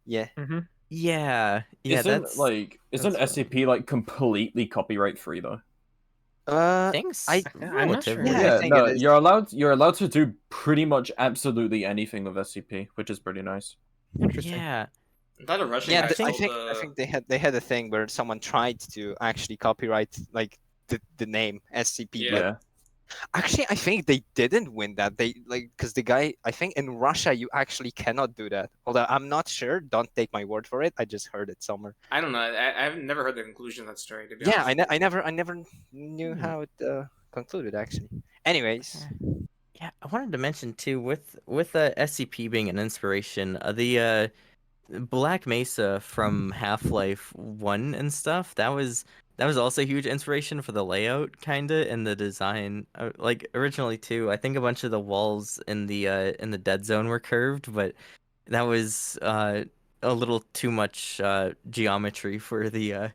yeah. Mm-hmm. Yeah. Yeah. isn't That's isn't that's SCP like completely copyright free though? things. I'm not sure. Yeah, I Yeah, think no, it is. you're allowed to do pretty much absolutely anything with SCP, which is pretty nice. Interesting. Yeah. I thought a Russian Yeah, guy I stole think they had a thing where someone tried to actually copyright like the name SCP, Yeah. but Yeah. actually I think they didn't win that. They like because the guy, I think in Russia you actually cannot do that. Although I'm not sure. Don't take my word for it. I just heard it somewhere. I don't know. I've never heard the conclusion of that story. To be Yeah, honest. I never knew how it concluded actually. Anyways, Yeah. I wanted to mention too, with SCP being an inspiration, the Black Mesa from Half-Life 1 and stuff, that was also a huge inspiration for the layout kinda and the design. Like originally too, I think a bunch of the walls in the dead zone were curved, but that was a little too much geometry for the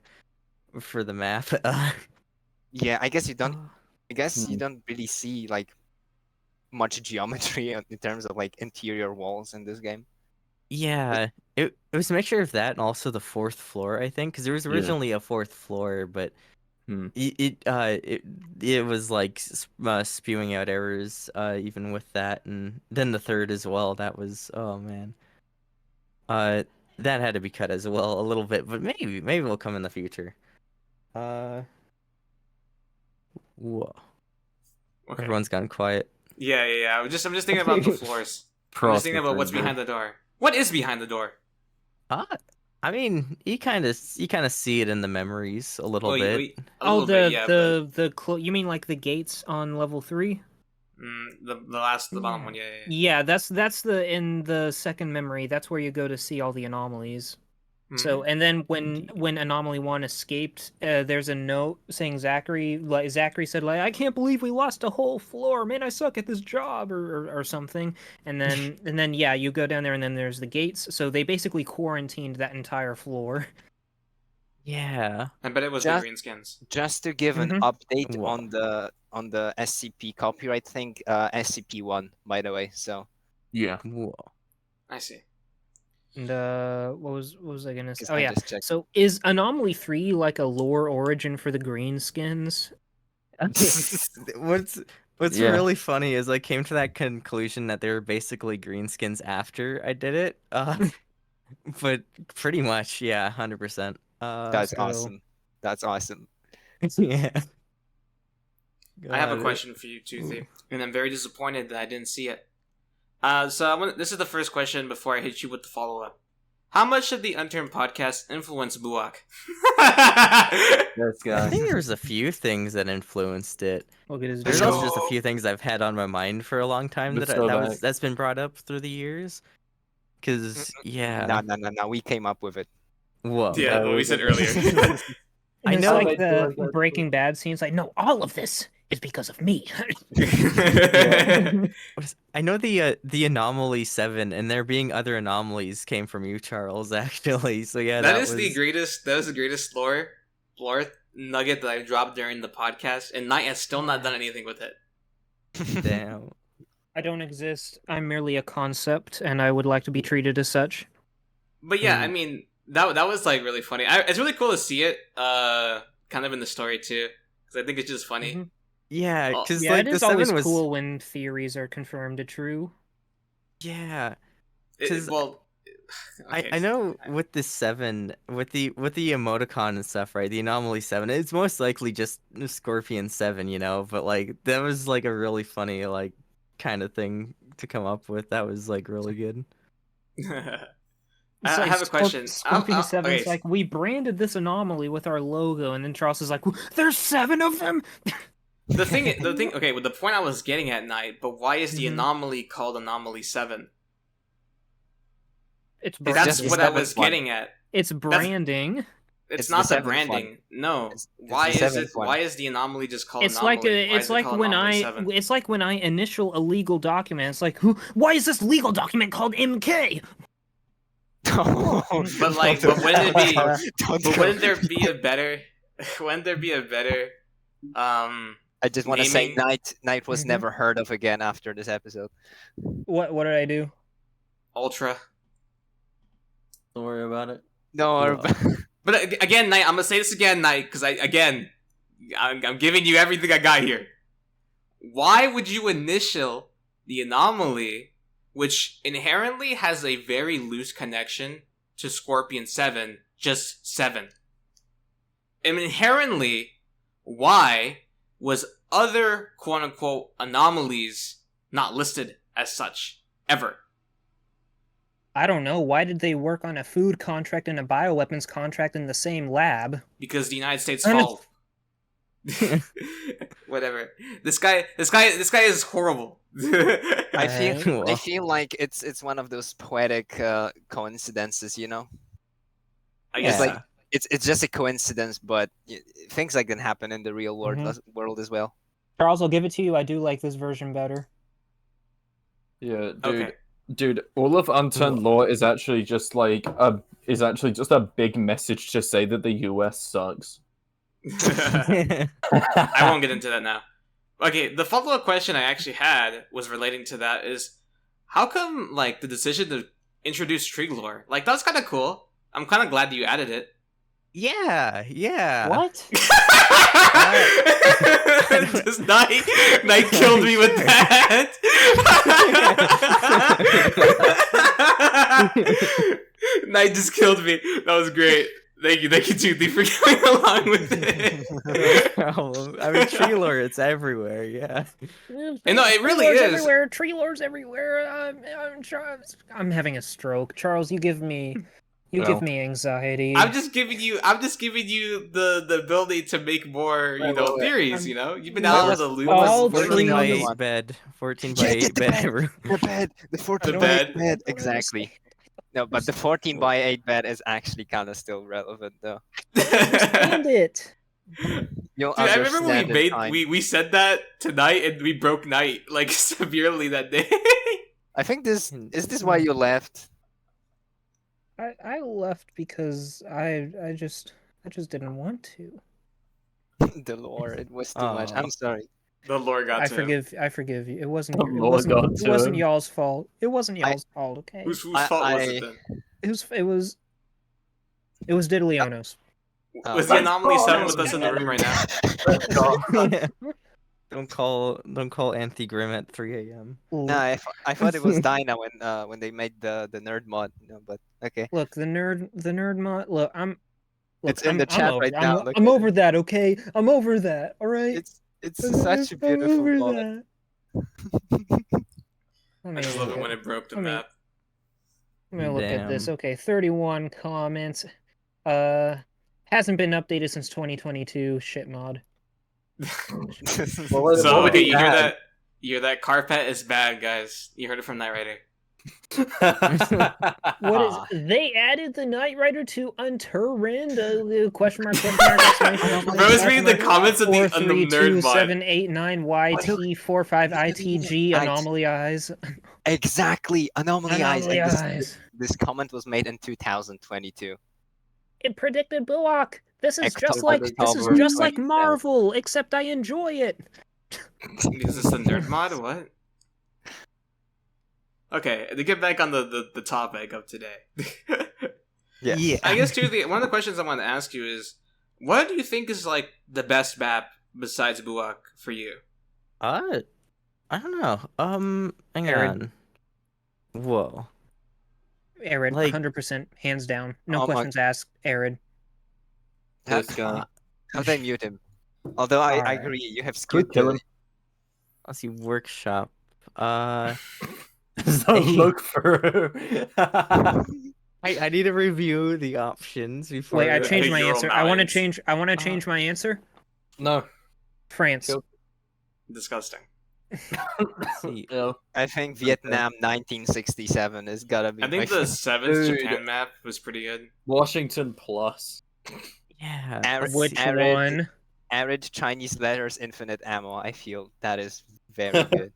map. yeah, I guess you don't. Oh. I guess you Hmm. don't really see like much geometry in terms of like interior walls in this game. Yeah, it was a mixture of that and also the fourth floor, I think, because there was Yeah. originally a fourth floor, but Hmm. it was like spewing out errors even with that, and then the third as well. That was, oh man, uh that had to be cut as well a little bit, but maybe it'll come in the future. Whoa, Okay. everyone's gone quiet. Yeah. I'm just thinking about the floors. I'm just thinking about what's behind the door. What is behind the door? I mean, you kind of see it in the memories a little Well, bit. a little bit, yeah, you mean like the gates on level 3? but the bottom one, yeah. Yeah, that's in the second memory. That's where you go to see all the anomalies. So, and then when Anomaly 1 escaped, there's a note saying Zachary said, like, I can't believe we lost a whole floor. Man, I suck at this job or something. And then yeah, you go down there and then there's the gates. So they basically quarantined that entire floor. Yeah. I bet it was the Just- greenskins. Just to give an Mhm. update Whoa. on the SCP copyright thing, SCP-1, by the way. So Yeah. Whoa. I see. And what was I gonna say? 'cause Oh I yeah. just checked. So is Anomaly 3 like a lore origin for the greenskins? What's Yeah. really funny is I came to that conclusion that they were basically greenskins after I did it. But pretty much, yeah, 100%. That's so- awesome. That's awesome. Yeah. I have a God. question for you, Toothy, Ooh. and I'm very disappointed that I didn't see it. This is the first question before I hit you with the follow-up. How much did the Unturned podcast influence Buak? This I guy. think there's a few things that influenced it. Look at his There's So- also just a few things I've had on my mind for a long time Let's go back. that's been brought up through the years. Cause yeah, No. We came up with it. whoa. Yeah, what we said earlier. I It's know- like I do like the that Breaking Bad scenes. Like, no, all of this is because of me. I know the Anomaly 7 and there being other anomalies came from you, Charles, actually. So yeah, that that is was the greatest. That was the greatest lore nugget that I dropped during the podcast, and Knight has still not done anything with it. damn. I don't exist. I'm merely a concept, and I would like to be treated as such. But yeah, Hmm. I mean that was like really funny. It's really cool to see it, kind of in the story too, because I think it's just funny. Mhm. Yeah, Oh, because Yeah, like it the is always 7 was cool when theories are confirmed to true. yeah. It- 'Cause well, okay. I know with the 7 with the emoticon and stuff, right? The Anomaly 7, it's most likely just Scorpion 7, you know, but like that was like a really funny like kind of thing to come up with. That was like really good. It's I like have a question. Scorpion I'll- 7's okay. like, we branded this anomaly with our logo, and then Charles is like, there's 7 of them! The thing, okay, well, the point I was getting at, Knight, but why is the Mhm. anomaly called Anomaly 7? It's That's just what the I was 7th one. getting at. It's branding. It's It's not the the 7th branding. one. No. It's Why the is 7th it? one. Why is the anomaly just called It's like anomaly? Why it's is it like called when Anomaly I 7? it's like when I initial a legal document. It's like, why is this legal document called MK? But like, but wouldn't it be? Don't But go. wouldn't there be a better? Wouldn't there be a better? I just want to say, naming- Knight was Mhm. never heard of again after this episode. What did I do? Ultra. Don't worry about it. No, Well, But again, Knight, I'm gonna say this again, Knight, because I'm giving you everything I got here. Why would you initial the anomaly, which inherently has a very loose connection to Scorpion 7, just 7? And inherently, why was other quote-unquote anomalies not listed as such, ever? I don't know. Why did they work on a food contract and a bioweapons contract in the same lab? Because the United States I'm a- fall. Whatever. This guy is horrible. I feel Well. like it's one of those poetic coincidences, you know. I It's guess like it's just a coincidence, but things like that happen in the real world Mhm. world as well. Charles, I'll give it to you. I do like this version better. Yeah, dude. Okay. Dude, all of Unturned lore is actually just like a big message to say that the US sucks. I won't get into that now. Okay, the follow-up question I actually had was relating to that is, how come, like, the decision to introduce Trig lore? Like, that was kind of cool. I'm kind of glad you added it. yeah. What? Just Knight killed me with that. Knight just killed me. That was great. Thank you, Toothy, for going along with it. Problem. I mean, tree lore, it's everywhere. Yeah. And no, it really Tree lore's is. everywhere. Tree lore's everywhere. I'm having a stroke. Charles, you give me anxiety. I'm just giving you the ability to make more, Wait. theories, you know? You've been out of the loop. all for 14 by trees. 8 bed. 14 Yeah, by get 8 the bed. room. The bed, the 14 The by bed. 8 bed, exactly. No, but the 14 by 8 bed is actually kind of still relevant, though. Understand it. You'll Dude, I remember when understand in time. we said that tonight and we broke Knight like severely that day. I think is this why you left? I left because I just I just didn't want to. The lore, it was too much. I'm Aw. sorry. The lore got I to him. forgive you. It wasn't The your, it Lord wasn't got it to wasn't him. y'all's fault. It wasn't y'all's fault, okay? Whose fault was it I- then? It was Diddleonos. Was the Let's anomaly go. sitting with us in the room right now? Let's go. Don't call Anti-Grim at 3 a.m. No, I thought it was Dinah when they made the nerd mod, but okay. Look, the nerd mod. Look, It's in the I'm chat over, right now, look I'm at over that, okay? I'm over that. All right. It's such a beautiful I'm over mod. that. I just love it when it broke the let me- map. Let me look at this. Damn. Okay, 31 comments. Hasn't been updated since 2022. Shit mod. Well, So what okay, we you hear had- that? You hear that? Carpet is bad, guys. You heard it from Knight Rider. What is? They added the Knight Rider to Unturned? Question mark? Exclamation point, Bro, it's question reading the mark, comments of the nerd mod. 4327889YT458ITG anomaly eyes. Exactly, anomaly eyes. Anomaly And eyes. this comment was made in 2022. It predicted Buak. This is just October like 27th. Marvel, except I enjoy it. Is this the nerd mod? What? Okay, to get back on the topic of today. Yes. Yeah. I guess too. One of the questions I want to ask you is, what do you think is like the best map besides Buak for you? I don't know. Hang Arid. on. Whoa. Arid, Like- 100%, hands down. No Oh my- questions asked. Arid. This guy. How they mute him? Although I Alright. agree, you have Could skewed kill the him. Let's see. Workshop. So look through. I need to review the options before. Wait, I the changed my Euro answer. I want to Mountains. change my answer. No. France. Go. Disgusting. see. Yeah. I think Vietnam 1967 is gotta be I think my the seventh Dude. Japan map was pretty good. Washington plus. Yeah. Arid- let's Which see. Arid- one? arid Chinese letters infinite ammo. I feel that is very good.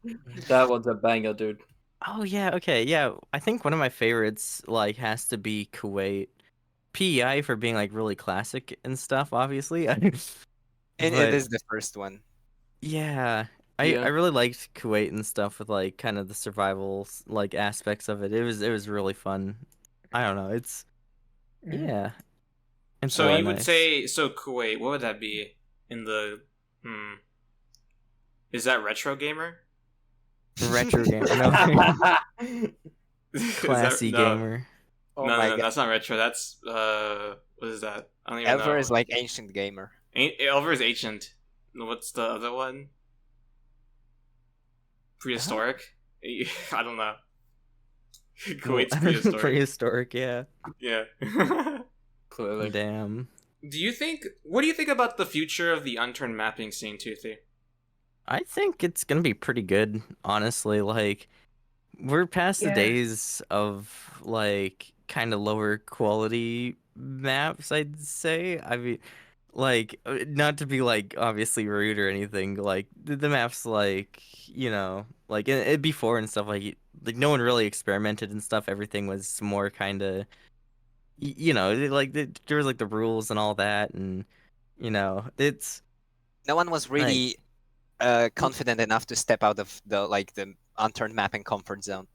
That one's a banger, dude. Oh yeah. Okay. Yeah. I think one of my favorites like has to be Kuwait. PEI for being like really classic and stuff. Obviously. And But- it is the first one. Yeah. I Yeah. really liked Kuwait and stuff with like kind of the survival like aspects of it. It was really fun. I don't know. It's Mm. yeah. It's So really you would nice. say Kuwait. What would that be in the? Is that retro gamer? retro gamer. No. Is that- Classy no, gamer. Oh no, my no, god. that's not retro. That's what is that? I don't even Elver know. is like ancient gamer. Elver is ancient. What's the other one? Prehistoric. I don't know. Kuwait's prehistoric. Prehistoric, yeah. Yeah. Clearly. Damn. What do you think about the future of the Unturned mapping scene, Toothy? I think it's gonna be pretty good, honestly. Like, we're past the Yeah. days of like kind of lower quality maps, I'd say. I mean, like, not to be like obviously rude or anything. Like, the maps, like, you know, like before and stuff, like no one really experimented and stuff. Everything was more kind of, you know, there was like the rules and all that, and you know, it's No one was really confident enough to step out of the unturned mapping comfort zone.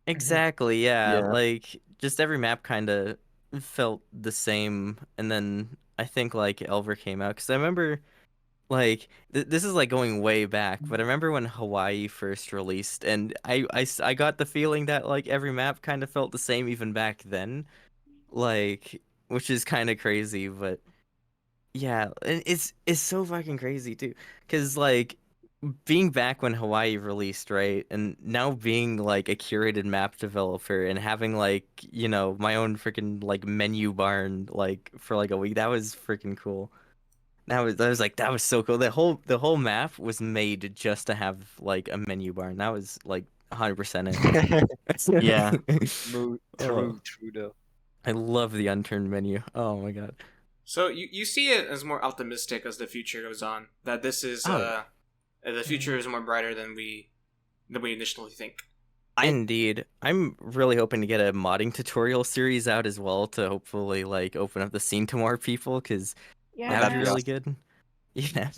exactly, yeah. Yeah. Like, just every map kind of felt the same, and then I think like Elver came out because I remember, like, this is like going way back, but I remember when Hawaii first released, and I got the feeling that like every map kind of felt the same even back then, like, which is kind of crazy, but yeah, and it's so fucking crazy too, because like being back when Hawaii released, right? And now being like a curated map developer and having like, you know, my own freaking like menu barn like for like a week, that was freaking cool. That was so cool. The whole map was made just to have like a menu barn. That was like 100% it. Yeah. True, Oh. true though. I love the unturned menu. Oh my god. So you see it as more optimistic as the future goes on. That this is Oh. the future is more brighter than we initially think. Indeed. I'm really hoping to get a modding tutorial series out as well to hopefully like open up the scene to more people because that would that'd be be really awesome. good. Yeah.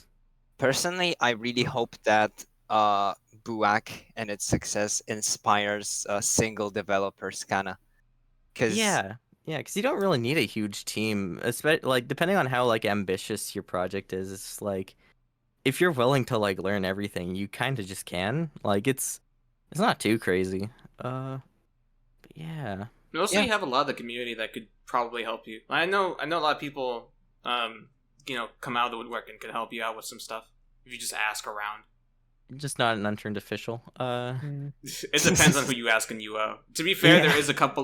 Personally, I really hope that Buak and its success inspires single developers, kinda, because Yeah. Yeah, because you don't really need a huge team, especially like depending on how like ambitious your project is. It's like if you're willing to like learn everything, you kind of just can. Like it's not too crazy. But yeah. And also, yeah, you have a lot of the community that could probably help you. I know a lot of people, come out of the woodwork and could help you out with some stuff if you just ask around. Just not an unturned official. Mm. It depends on who you ask in UO. To be fair, Yeah.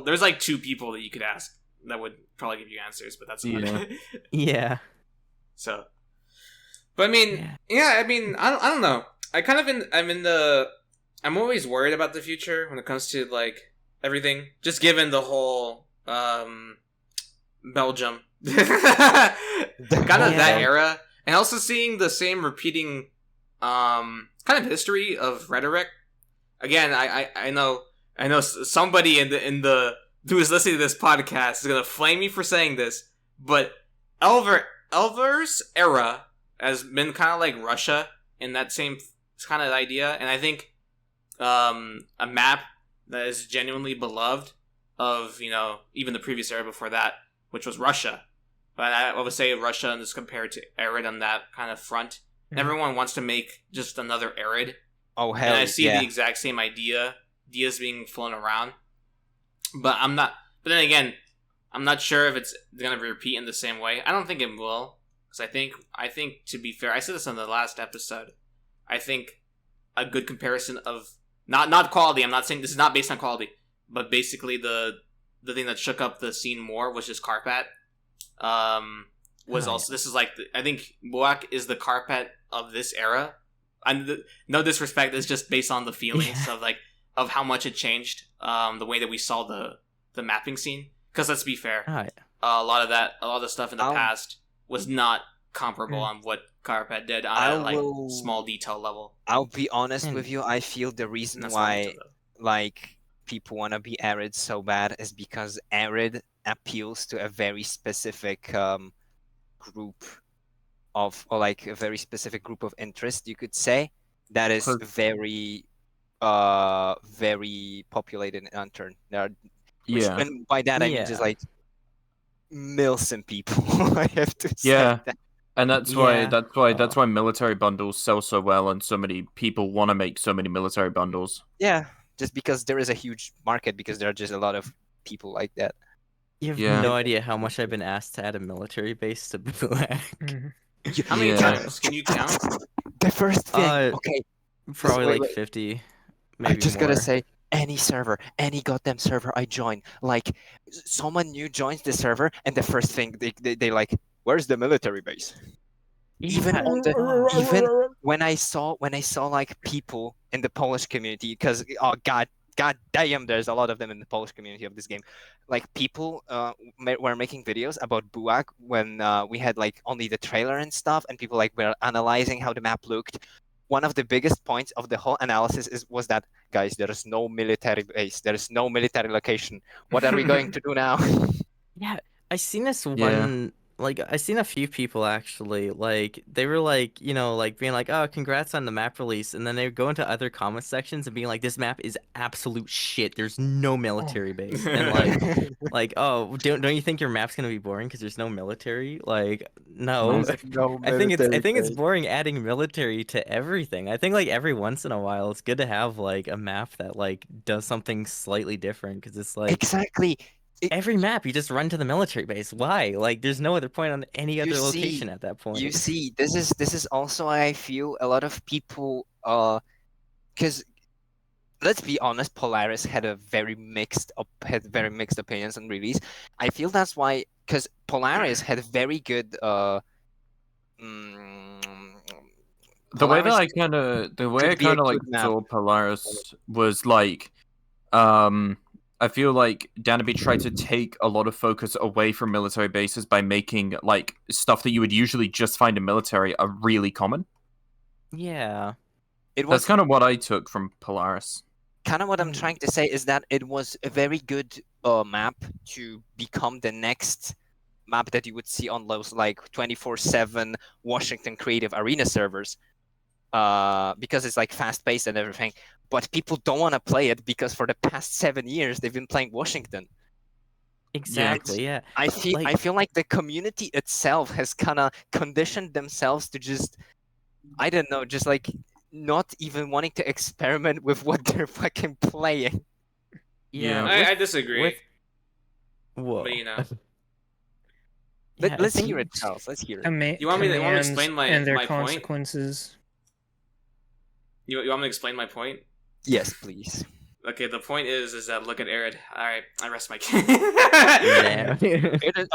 there's like 2 people that you could ask that would probably give you answers, but that's about it. Yeah. So, but I mean, yeah, I don't know. I'm always worried about the future when it comes to like everything, just given the whole Belgium kind of that era, and also seeing the same repeating kind of history of rhetoric. Again, I know somebody in the who is listening to this podcast is gonna flame me for saying this, but Elver's era has been kind of like Russia in that same kind of idea, and I think a map that is genuinely beloved of even the previous era before that, which was Russia. But I would say Russia is compared to Arid on that kind of front. Mhm. Everyone wants to make just another Arid, oh and hell I see yeah. the exact same ideas being flown around. But I'm not. But then again, I'm not sure if it's gonna repeat in the same way. I don't think it will, because I think to be fair, I said this on the last episode. I think a good comparison of not quality. I'm not saying this is not based on quality, but basically the thing that shook up the scene more was just Carpat. Was also this is like I think Buak is the Carpet of this era. And no disrespect, it's just based on the feelings of like of how much it changed. The way that we saw the mapping scene. Because let's be fair, a lot of the stuff in the past was not comparable on what Carpet did on a like small detail level. I'll be honest with you. I feel the reason why like people want to be Arid so bad is because Arid appeals to a very specific group of, or like a very specific group of interest, you could say, that is very very populated in Unturned. And by that I mean just like million people. I have to say that. And that's why military bundles sell so well, and so many people want to make so many military bundles. Yeah, just because there is a huge market, because there are just a lot of people like that. You have no idea how much I've been asked to add a military base to Buak. How many times can you count? The first thing, okay, probably like 50. Maybe I just more. gotta say, any server, any goddamn server I join, like someone new joins the server, and the first thing they like, where's the military base? Even when I saw like people in the Polish community, because god damn, there's a lot of them in the Polish community of this game. Like people were making videos about Buak when we had like only the trailer and stuff, and people like were analyzing how the map looked. One of the biggest points of the whole analysis was that, guys, there is no military base, there is no military location. What are we going to do now? Yeah, I seen this one. Like, I seen a few people actually, like, they were like, like being like, oh, congrats on the map release. And then they would go into other comment sections and being like, this map is absolute shit. There's no military base. And like, oh, don't you think your map's gonna be boring because there's no military? Like, no. I think it's boring adding military to everything. I think like every once in a while it's good to have like a map that like does something slightly different, because it's like exactly. Every map you just run to the military base. Why? Like, there's no other point on any other location at that point. You see, this is also, I feel, a lot of people because let's be honest, Polaris had very mixed opinions on release. I feel that's why, because Polaris had very good the way I kind of like saw Polaris was like I feel like Danaby tried to take a lot of focus away from military bases by making like stuff that you would usually just find in military a really common. Yeah. That's kind of what I took from Polaris. kind of what I'm trying to say is that it was a very good map to become the next map that you would see on those like 24/7 Washington Creative Arena servers, because it's like fast paced and everything. But people don't want to play it because for the past 7 years they've been playing Washington. Exactly. Yeah. I feel like the community itself has kind of conditioned themselves to just, I don't know, just like not even wanting to experiment with what they're fucking playing. Yeah. I disagree. Whoa. But you know. Yeah, Let's I think- hear it, Charles. Let's hear it. You want me to Commands explain my and their my point? consequences. You want me to explain my point? Yes, please. Okay, the point is that look at Arid. Alright, I rest my case. Yeah.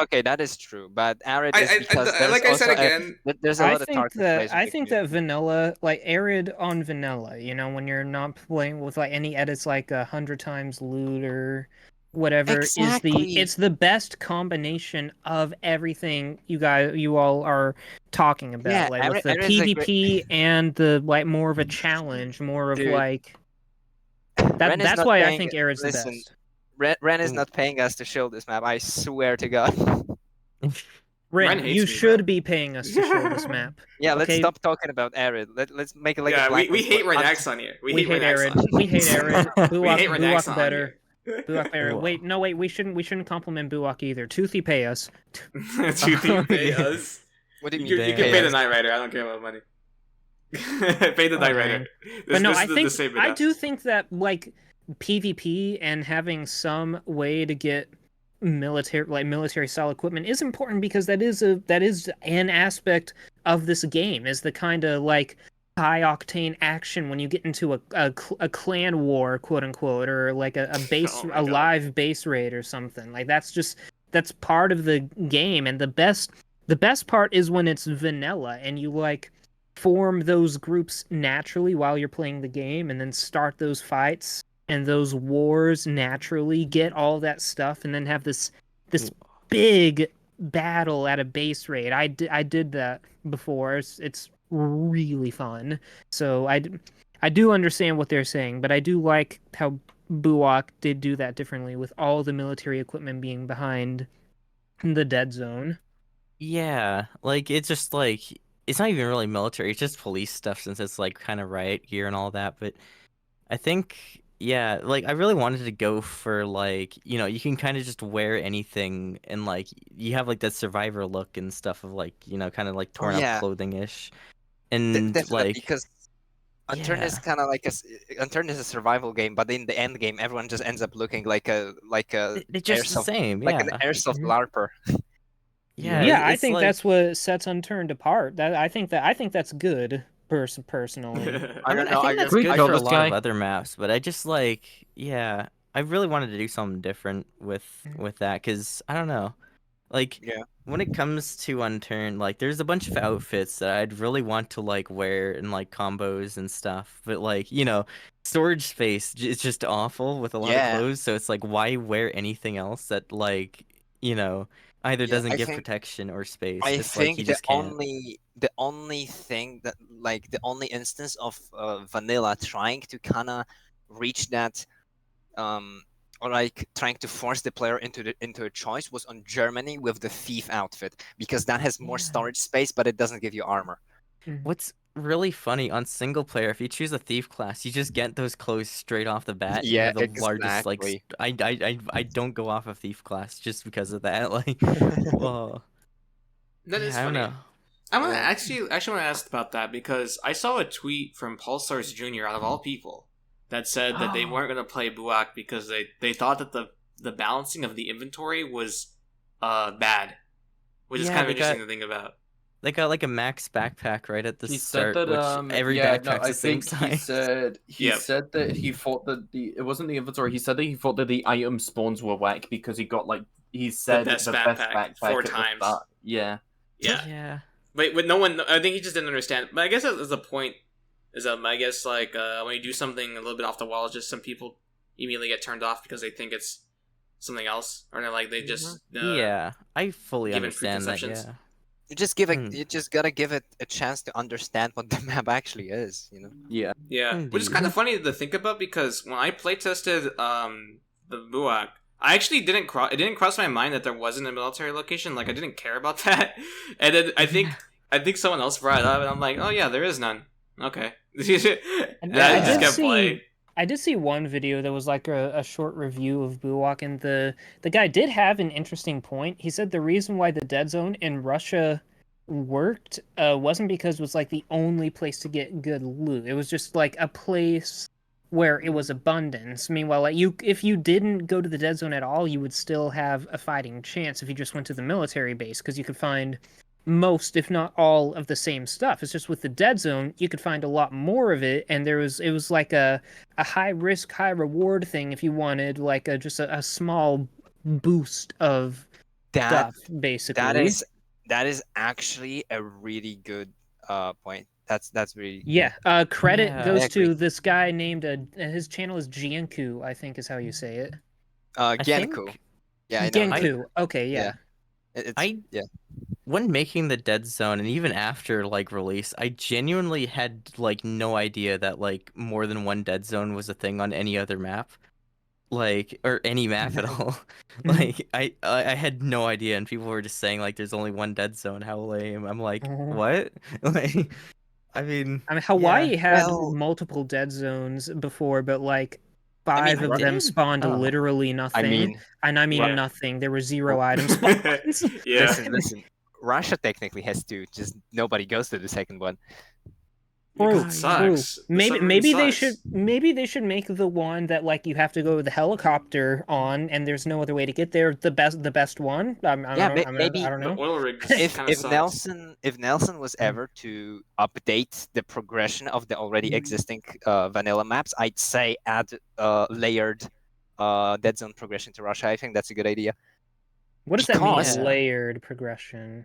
Okay, that is true, but Arid I- is I- because I- there's like I said also again- there's a I lot of think target that plays with I the think that community. vanilla, like arid on vanilla, you know, when you're not playing with like any edits like 100 times loot or whatever, Exactly. it's the best combination of everything you all are talking about, Yeah, like with the Arid is a PvP and the like more of a challenge, more of Dude. like Ren is that's not why I paying- think arid's the listen, best. Ren is Ooh. not paying us to show this map. I swear to God. Ren Ren, hates you me, should bro. be paying us to show this map. Yeah, let's Okay. stop talking about Arid. Let's make it like a yeah, we blacklist hate for Renax on here. We hate Renax arid. on- We hate arid. We hate Renax Buak on better. here. Buak better. Whoa. Wait, we shouldn't compliment Buak either. Toothy pay us. Toothy pay us. What do you You mean? can pay pay the us? Night Rider. I don't care about money. Pay the Night Rider. dang. This, But no, this I is the think same I enough. do think that like PvP and having some way to get military style equipment is important because that is an aspect of this game, is the kind of like high octane action when you get into a clan war, quote unquote, or like a base Oh my a God. live base raid or something. Like that's part of the game, and the best part is when it's vanilla and you like form those groups naturally while you're playing the game and then start those fights and those wars naturally, get all that stuff, and then have this big battle at a base raid. I did that before. It's really fun. So I do understand what they're saying, but I do like how Buak did do that differently with all the military equipment being behind the dead zone. Yeah, like it's just like it's not even really military. It's just police stuff since it's like kind of riot gear and all that. But I think yeah, like I really wanted to go for like you can kind of just wear anything and like you have like that survivor look and stuff of like kind of like torn yeah. up clothing ish, and Definitely, like because Unturned is yeah. kind of like Unturned is a survival game, but in the end game, everyone just ends up looking like a It's just the airsoft, same, like yeah. an airsoft Mhm. larper. Yeah, Yeah, I it's think like- that's what sets Unturned apart. I think that's good personally. I don't know. think I that's guess We good killed for a this lot of guy. other maps, but I just like, yeah, I really wanted to do something different with that because I don't know, like, Yeah. when it comes to Unturned, like, there's a bunch of outfits that I'd really want to like wear and like combos and stuff, but like, storage space is just awful with a lot of Yeah. clothes, so it's like, why wear anything else that like, either Yeah, doesn't I give think- protection or space. I It's like think you the just can't. only thing that like the only instance of vanilla trying to kind of reach that or like trying to force the player into a choice was on Germany with the thief outfit, because that has more Yeah. storage space but it doesn't give you armor. What's really funny on single player, if you choose a thief class, you just get those clothes straight off the bat. And you Yeah, have the largest like. exactly. I don't go off of thief class just because of that. Like, whoa. That Yeah, is I don't funny. know. I want to Yeah. actually want to ask about that because I saw a tweet from Pulsars Jr. out of all people that said that they weren't going to play Buak because they thought that the balancing of the inventory was bad, which is Yeah, kind of they interesting got- to think about. They got like a max backpack right at the He start, said that which every yeah, backpack's no, I the same think he size. said Yep. said that he thought that it wasn't the inventory. He said that he thought that the item spawns were whack because he got like he said best the backpack best backpack 4 at the times. start. Yeah. Yeah, Yeah. but no one. I think he just didn't understand. But I guess that's the point. Is that I guess like when you do something a little bit off the wall, just some people immediately get turned off because they think it's something else, or they just Yeah, I fully given understand that. preconceptions. Yeah. Hmm. you just gotta give it a chance to understand what the map actually is, you know. Yeah. Yeah, which is Indeed. kind of funny to think about because when I playtested the Buak, I actually it didn't cross my mind that there wasn't a military location. Like I didn't care about that, and then I think someone else brought it up, and I'm like, oh yeah, there is none. Okay, and I I just did kept playing. see. I did see one video that was like a short review of Buwok, and the guy did have an interesting point. He said the reason why the dead zone in Russia worked wasn't because it was like the only place to get good loot. It was just like a place where it was abundance. Meanwhile, like if you didn't go to the dead zone at all, you would still have a fighting chance if you just went to the military base because you could find most, if not all, of the same stuff. It's just with the dead zone, you could find a lot more of it, and it was like a high risk, high reward thing if you wanted like just a small boost of That stuff, basically. that is actually a really good point. That's really Yeah. Credit Yeah. goes I agree. to this guy named his channel is Jianku, I think is how you say it. I Genku. think Yeah, I know. Genku. Okay, yeah. It's yeah. when making the Dead Zone and even after like release, I genuinely had like no idea that like more than one Dead Zone was a thing on any other map. Like or any map at all. Like I had no idea and people were just saying like there's only one Dead Zone. How lame. I'm like, what? Like I mean, I mean, Hawaii had Well, multiple dead zones before, but like I mean, five of I them did? spawned Oh. literally I nothing. mean, And I mean Yeah. nothing. There were 0 item spawns. Yeah. listen. Russia technically has two, just nobody goes to the second one. Because True, it yeah. true. sucks. The Maybe submarine sucks. maybe they should make the one that like you have to go with the helicopter on, and there's no other way to get there. The best one. Maybe I don't The know. oil rig kind of if sucks. Nelson was ever to update the progression of the already existing vanilla maps, I'd say add layered dead zone progression to Russia. I think that's a good idea. What does that mean? Because- Yeah. Layered progression.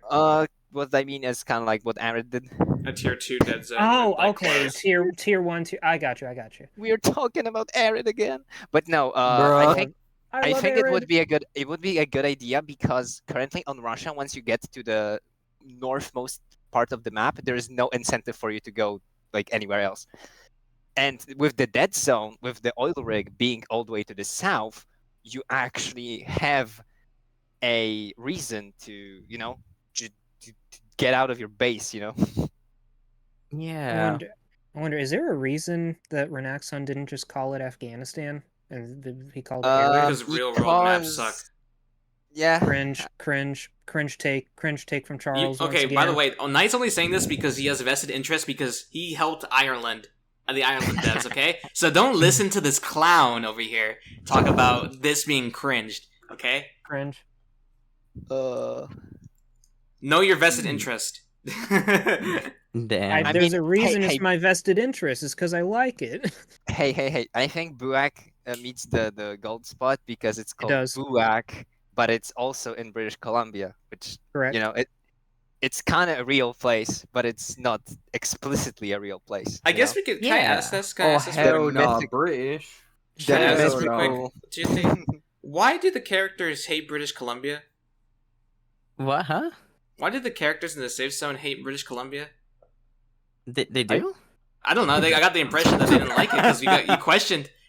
What I mean is kind of like what Arid did. A tier 2 dead zone. Oh, with, like, okay. class. Tier 1, tier. I got you. We're talking about Arid again, but no. Bruh. I love think it would Arid. be a good idea because currently on Russia, once you get to the northmost part of the map, there is no incentive for you to go like anywhere else. And with the dead zone, with the oil rig being all the way to the south, you actually have a reason to, you know, to get out of your base, you know. Yeah. I wonder, is there a reason that Renaxon didn't just call it Afghanistan and he called it Uh, Arid? Because real world maps suck. because- Yeah. Cringe take from Charles. once Okay, by the again. way, Knight's only saying this because he has a vested interest because he helped Ireland. The Ireland devs, okay? So don't listen to this clown over here talk about this being cringed, okay? Cringe. Uh, Know your vested interest. Damn. I There's mean, a reason hey, it's my vested interest. It's because I like it. hey. I think Buak meets the gold spot because it's called does. Buak, but it's also in British Columbia, which Correct. you know it's kind of a real place, but it's not explicitly a real place. I you guess know? we could. Can I Yeah. ask this? Can I Oh ask this hell real- no, mythic- British. Can I ask this Hell real quick? no. Do you think? Why do the characters hate British Columbia? What, huh? Why do the characters in the safe zone hate British Columbia? They do? I don't know. I got the impression that they didn't like it because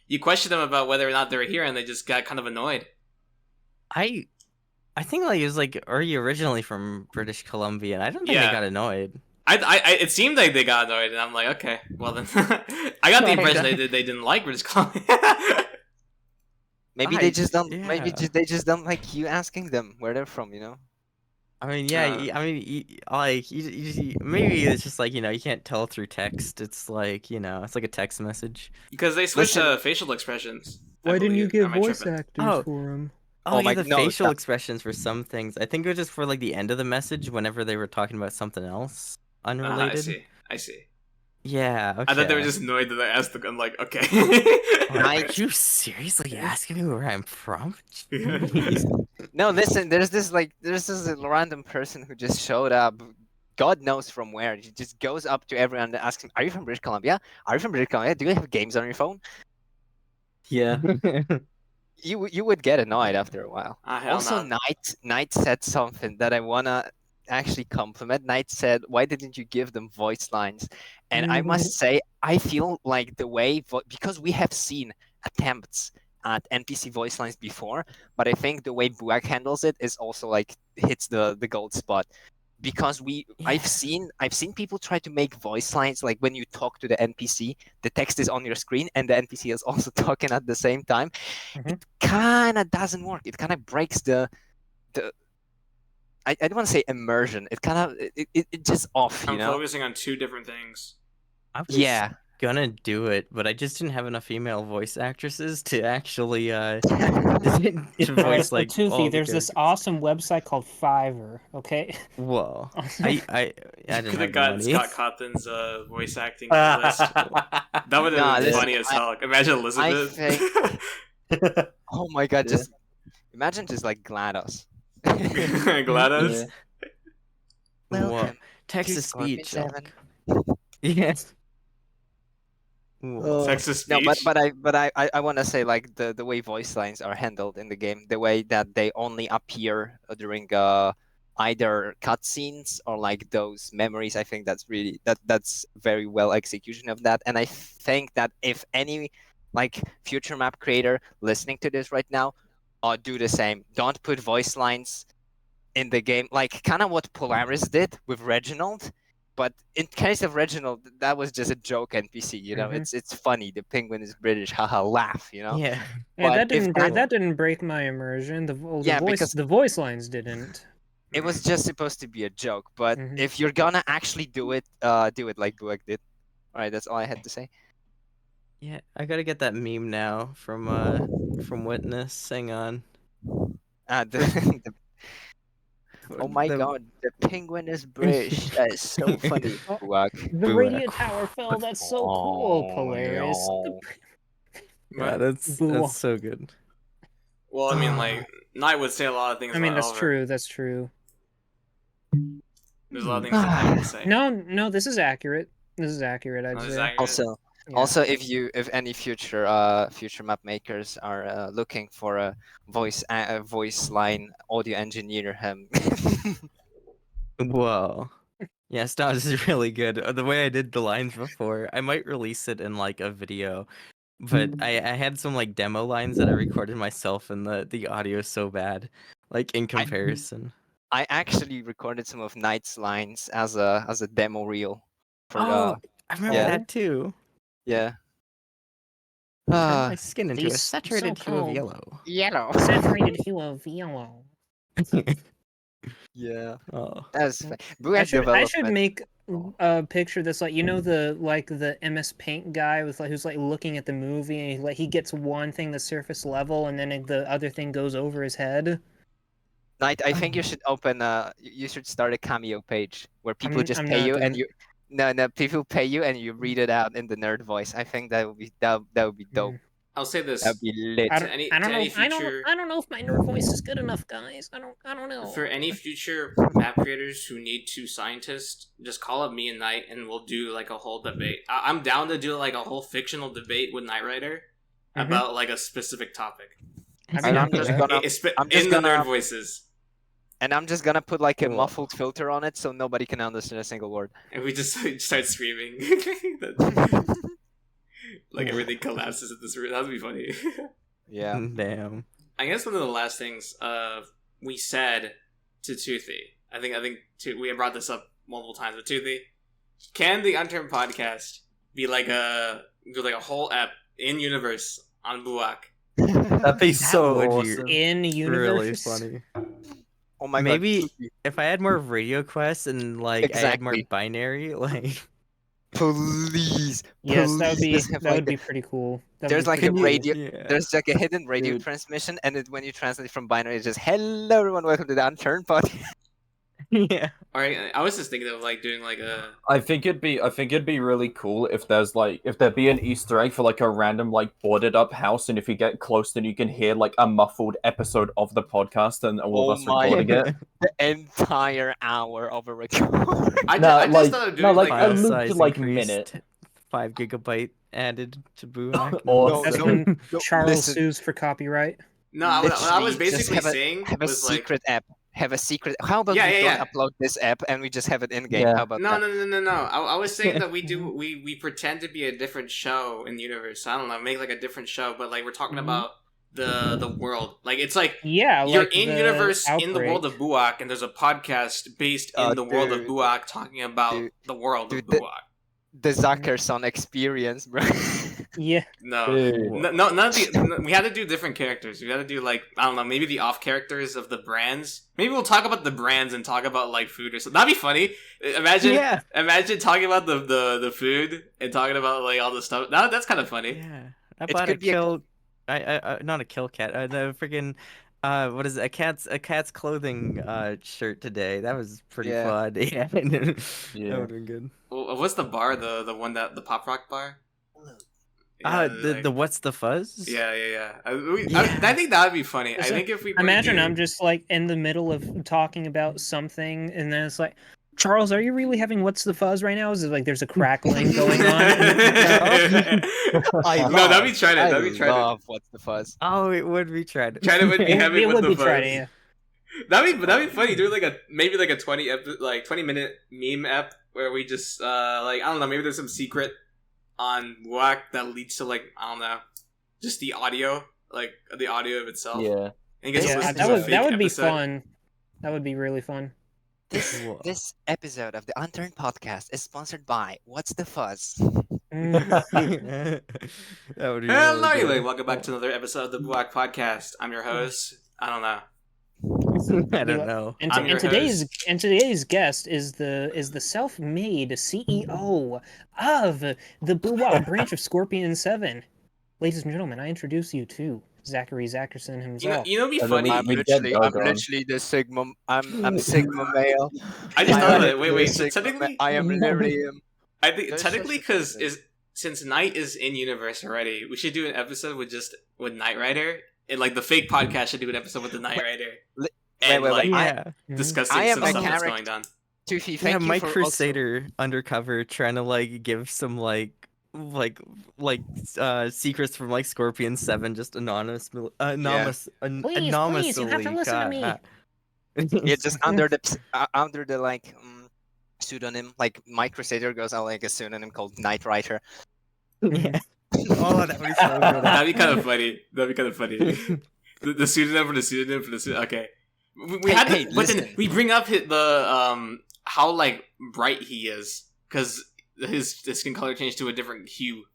you questioned them about whether or not they were here, and they just got kind of annoyed. I think like it was like, are you originally from British Columbia? And I don't think Yeah. they got annoyed. It seemed like they got annoyed, and I'm like, okay, well then, I got the impression they didn't like British Columbia. Maybe I- they just don't. Maybe yeah. they just don't like you asking them where they're from. You know. I mean, yeah. Maybe it's just like, you know, you can't tell through text. It's like, you know, it's like a text message. Because they switched Listen- facial expressions. I Why didn't you believe. get Am I voice tripping? actors Oh. for him? Oh, yeah, my- the no, facial that- expressions for some things. I think it was just for like the end of the message whenever they were talking about something else unrelated. I see. Yeah, okay. I thought they were just annoyed that I asked them. I'm like, okay. Are you seriously asking me where I'm from? Yeah. Jeez. No, listen. There's this random person who just showed up. God knows from where. He just goes up to everyone and asks him, "Are you from British Columbia? Are you from British Columbia? Do you have games on your phone?" Yeah. You would get annoyed after a while. Ah, hell Also, no. Knight said something that I wanna actually compliment. Knight said, "Why didn't you give them voice lines?" And I must say, I feel like the way because we have seen attempts at NPC voice lines before, but I think the way Buak handles it is also like hits the gold spot. Because I've seen people try to make voice lines like when you talk to the NPC, the text is on your screen and the NPC is also talking at the same time. It kind of doesn't work. It kind of breaks the I don't want to say immersion. It kind of it just off, you I'm know. focusing on two different things. I was Yeah. gonna do it, but I just didn't have enough female voice actresses to actually to voice like Toothy, all the there's this characters. awesome website called Fiverr. Okay. Whoa, I didn't Could have have the got money. Scott Cawthon's voice acting list. That would have Nah, been listen, funny as hell. Imagine Elizabeth. Oh my god, Yeah. just imagine just like GLaDOS. GLaDOS. Whoa, Welcome text to to Scorpion speech. 7. Yes. Whoa. Text to speech. No, but I want to say like the way voice lines are handled in the game, the way that they only appear during either cutscenes or like those memories. I think that's really that's very well execution of that. And I think that if any like future map creator listening to this right now, do the same. Don't put voice lines in the game, like kind of what Polaris did with Reginald. But in case of Reginald, that was just a joke NPC. You know, it's funny. The penguin is British, haha, laugh. You know. Yeah. Yeah, But that didn't break my immersion. Yeah, because The voice lines didn't. it was just supposed to be a joke. But if you're gonna actually do it like Buak did. All right, that's all I had to say. Yeah, I gotta get that meme now from Witness. Hang on. Oh my god, the penguin is British. That is so funny, Buak. The Buak. radio tower fell. That's so cool, Polaris. Yeah, that's so good. Well, I mean, like Knight would say a lot of things. I mean, about that's Oliver. true. That's true. There's a lot of things that Knight would say. No, this is accurate. This is accurate. I'd This is say. accurate. Also, if any future map makers are looking for a voice line audio engineer, Whoa. Yeah, Stas is really good. The way I did the lines before, I might release it in like a video. But I had some like demo lines that I recorded myself, and the audio is so bad, like in comparison. I actually recorded some of Knight's lines as a demo reel. For I remember that too. Yeah. Turn my skin into a these saturated hue of so-called- yellow. Yellow. Saturated hue of yellow. Yeah. Oh. That's I should make a picture that's like, you know, the MS Paint guy with like who's like looking at the movie and he gets one thing the surface level and then the other thing goes over his head. Knight, I think you should open you should start a Cameo page where people just I'm pay not you and gonna- you no people pay you and you read it out in the nerd voice. I think that would be dope. I'll say this. That'd be lit. I To don't, any- I don't to know. any future- I don't know if my nerd voice is good enough, guys. I don't know. For any future map creators who need two scientists, just call up me and Knight, and we'll do like a whole debate. I'm down to do like a whole fictional debate with Knight Rider about like a specific topic. And I'm just gonna in the nerd voices, and I'm just gonna put like a Cool. muffled filter on it so nobody can understand a single word. and we just start screaming. Like everything collapses at this room. That would be funny. Yeah. Damn. I guess one of the last things we said to Toothy, I think we have brought this up multiple times, but Toothy, can the Unturned podcast be like a whole app in universe on Buak? That'd be so would be awesome. In Really universe. funny. Oh my Maybe god. if I had more radio quests and like I had more Exactly. binary, like Please. Yes, that would please be just have, that like, would be pretty cool. That would There's be like pretty a cool. radio. yeah. There's like a hidden radio Dude. transmission, and when you translate from binary, it's just "Hello, everyone, welcome to the Unturned podcast." yeah. All right, I was just thinking of like doing like a. I think it'd be really cool if there'd be an Easter egg for like a random like boarded up house, and if you get close, then you can hear like a muffled episode of the podcast, and all Oh of us my recording it. The entire hour of a record. I No, just like- thought of no, doing like, like, a a, loop size to, like, increased, minute. 5 GB added to Buak. Awesome. That's No, when no, Charles listen. sues for copyright. no. What I was Literally, just basically saying Have a was like secret app. have a secret. How about Yeah, we yeah, don't upload this app and we just have it in game? Yeah. How about No, that? no, no, no, no. I was saying that we pretend to be a different show in the universe. I don't know, make like a different show, but like we're talking about the world. Like it's like Yeah, you're like in the universe in the world outbreak. of Buak, and there's a podcast based in the world of Dude, Buak talking about dude, the world of dude, the- Buak. The Zackerson experience, bro. Yeah. No. Dude. No, none of the. We had to do different characters. We had to do like I don't know, maybe the off characters of the brands. Maybe we'll talk about the brands and talk about like food or something. That'd be funny. Imagine talking about the food and talking about like all the stuff. That's kind of funny. Yeah, I It bought a could be a- kill. I not a kill cat. The freaking what is it? A cat's clothing shirt today. That was pretty Yeah. fun. Yeah, that Yeah. would have been good. Well, what's the bar? The one that the pop rock bar? Yeah, The what's the fuzz? yeah. I Yeah. think that would be funny. I So, think if we were to Imagine do- I'm just like in the middle of talking about something, and then it's like, Charles, are you really having what's the fuzz right now? Is it like there's a crackling going on? No, that'd be trying it. That'd be trying love What's the Fuzz. Oh, it would be tried. China would be having It what's would the be fuzz. Friday, yeah. That'd be funny. Do like a 20-minute meme app where we just like I don't know, maybe there's some secret on Buak that leads to like I don't know, just the audio, like the audio of itself. Yeah. And you get to Yeah, listen that to a would fake be episode. fun. That would be really fun. Whoa. This episode of the Unturned podcast is sponsored by What's the Fuzz. That would be Hello, really anyway, good. welcome back to another episode of the Buak podcast. I'm your host. I don't know. I don't know. And, I'm your today's guest is the self-made CEO of the Buak branch of Scorpion 7. Ladies and gentlemen, I introduce you to Zachary Zackerson himself. You know, it'd be And then funny. we- I'm get literally Doggone. the Sigma. I'm Sigma male. I just I thought of am it. Wait. the So Sigma technically, ma- I am literally. I think There's technically such a because thing. since Knight is in universe already, we should do an episode with Knight Rider, and like the fake podcast should do an episode with the Knight Rider, Li- and wait, like Yeah. discussing I am some a stuff that's character- going down. Toothy, Yeah, thank you Mike for Crusader undercover trying to like give some secrets from like Scorpion 7 just anonymously. Please, you have to listen to me. Also, yeah, just under the like pseudonym. Like Mike Crusader goes out like a pseudonym called Knight Rider. Yeah. Oh, that would be so good. That'd be kind of funny. The pseudonym for the pseudonym for the pseudonym. Okay, we had to, Hey, but then listen. we bring up the how like bright he is because his skin color changed to a different hue.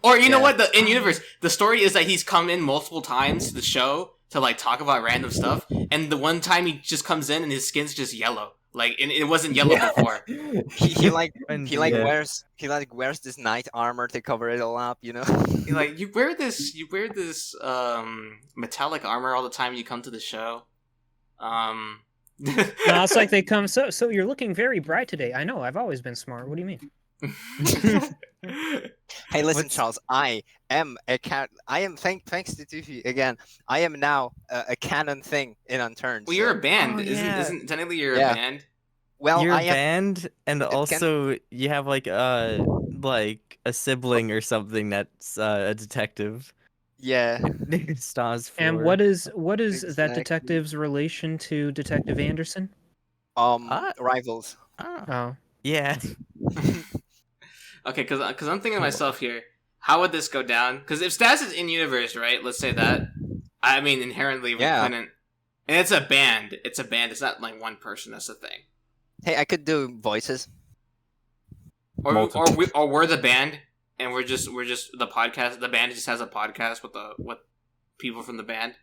Or you know Yeah. what? In universe, the story is that he's come in multiple times to the show to like talk about random stuff, and the one time he just comes in and his skin's just yellow, like and it wasn't yellow before. He like And- he like Yeah. wears this knight armor to cover it all up. You know. You're like you wear this metallic armor all the time you come to the show. No, it's like they come. So you're looking very bright today. I know. I've always been smart. What do you mean? Hey, listen, What's- Charles. I am a cat. I am thanks to Toothy again. I am now a canon thing in Unturned. Well, you're a so- band, Oh, yeah. isn't technically you're Yeah. a band? well. You're I a am. band, and also you have like a sibling or something that's a detective. Yeah. Stars for. And what is that Exactly. detective's relation to Detective Anderson? Rivals. Oh, Oh, yeah. Okay, because I'm thinking to myself here, how would this go down? Because if Stas is in universe, right? Let's say that. I mean, inherently, we Yeah. couldn't. And it's a band. It's a band. It's not like one person. That's the thing. Hey, I could do voices. Or Multiple. we're the band, and we're just the podcast. The band just has a podcast with people from the band.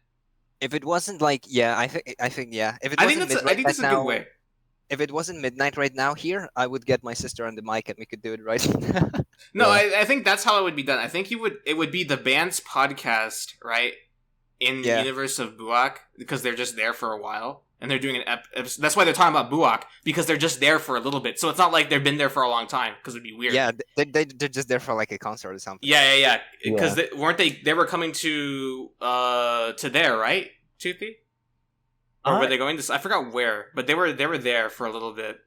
If it wasn't like, yeah, I think yeah. If it I wasn't think midnight that's a right good now, way. if it wasn't midnight right now here, I would get my sister on the mic and we could do it right. No, Yeah. I think that's how it would be done. I think it would be the band's podcast, right? In the Yeah. universe of Buak, because they're just there for a while. And they're doing an episode. That's why they're talking about Buak, because they're just there for a little bit. So it's not like they've been there for a long time, because it'd be weird. Yeah, they're just there for like a concert or something. Yeah. Because Yeah. weren't they were coming to there, right? Toothy? Or were they going to? I forgot where, but they were there for a little bit.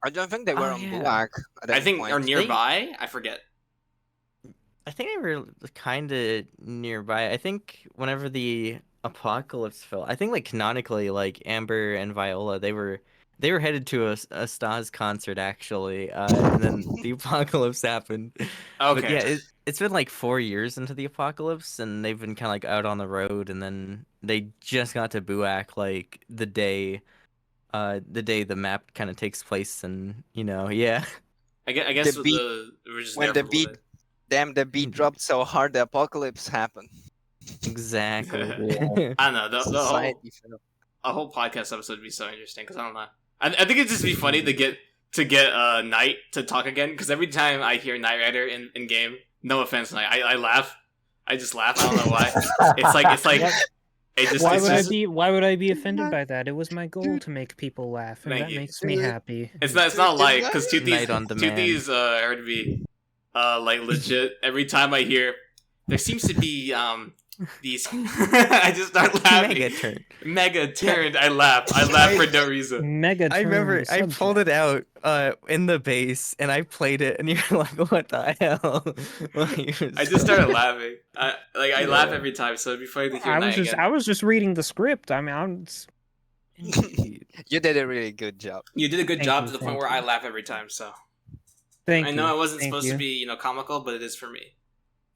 I don't think they were Oh, on yeah. Buak at that I think, point. or nearby. I forget. I think they were kind of nearby. I think whenever the Apocalypseville. I think like canonically, like Amber and Viola, they were headed to a Stas concert actually, and then the apocalypse happened. But Okay. yeah, it's been like 4 years into the apocalypse, and they've been kind of like out on the road, and then they just got to Buak like the day the map kind of takes place, and yeah. I guess The beat we're just when there for the a little beat bit. damn the beat dropped so hard the apocalypse happened. Exactly. I don't know. Society fell. A whole podcast episode would be so interesting because I don't know. I think it'd just be funny to get Knight to talk again because every time I hear Knight Rider in game, no offense, Knight, I laugh. I just laugh. I don't know why. It's like it just. Why it's would just, why would I be offended by that? It was my goal to make people laugh, and Thank that you. makes me happy. It's not like because Knight on demand. Toothy's heard to be like legit. Every time I hear there seems to be these, I just start laughing. Mega turned. I laugh for no reason. Mega. I remember turn I subject. pulled it out in the base and I played it and you're like, what the hell? I just started laughing. I laugh every time, so it'd be funny to hear Knight again. I was just reading the script. I mean, You did a really good job. You did a good Thank job you, to the thank point where you. I laugh every time. So thank I you. know it wasn't Thank supposed you. to be comical, but it is for me.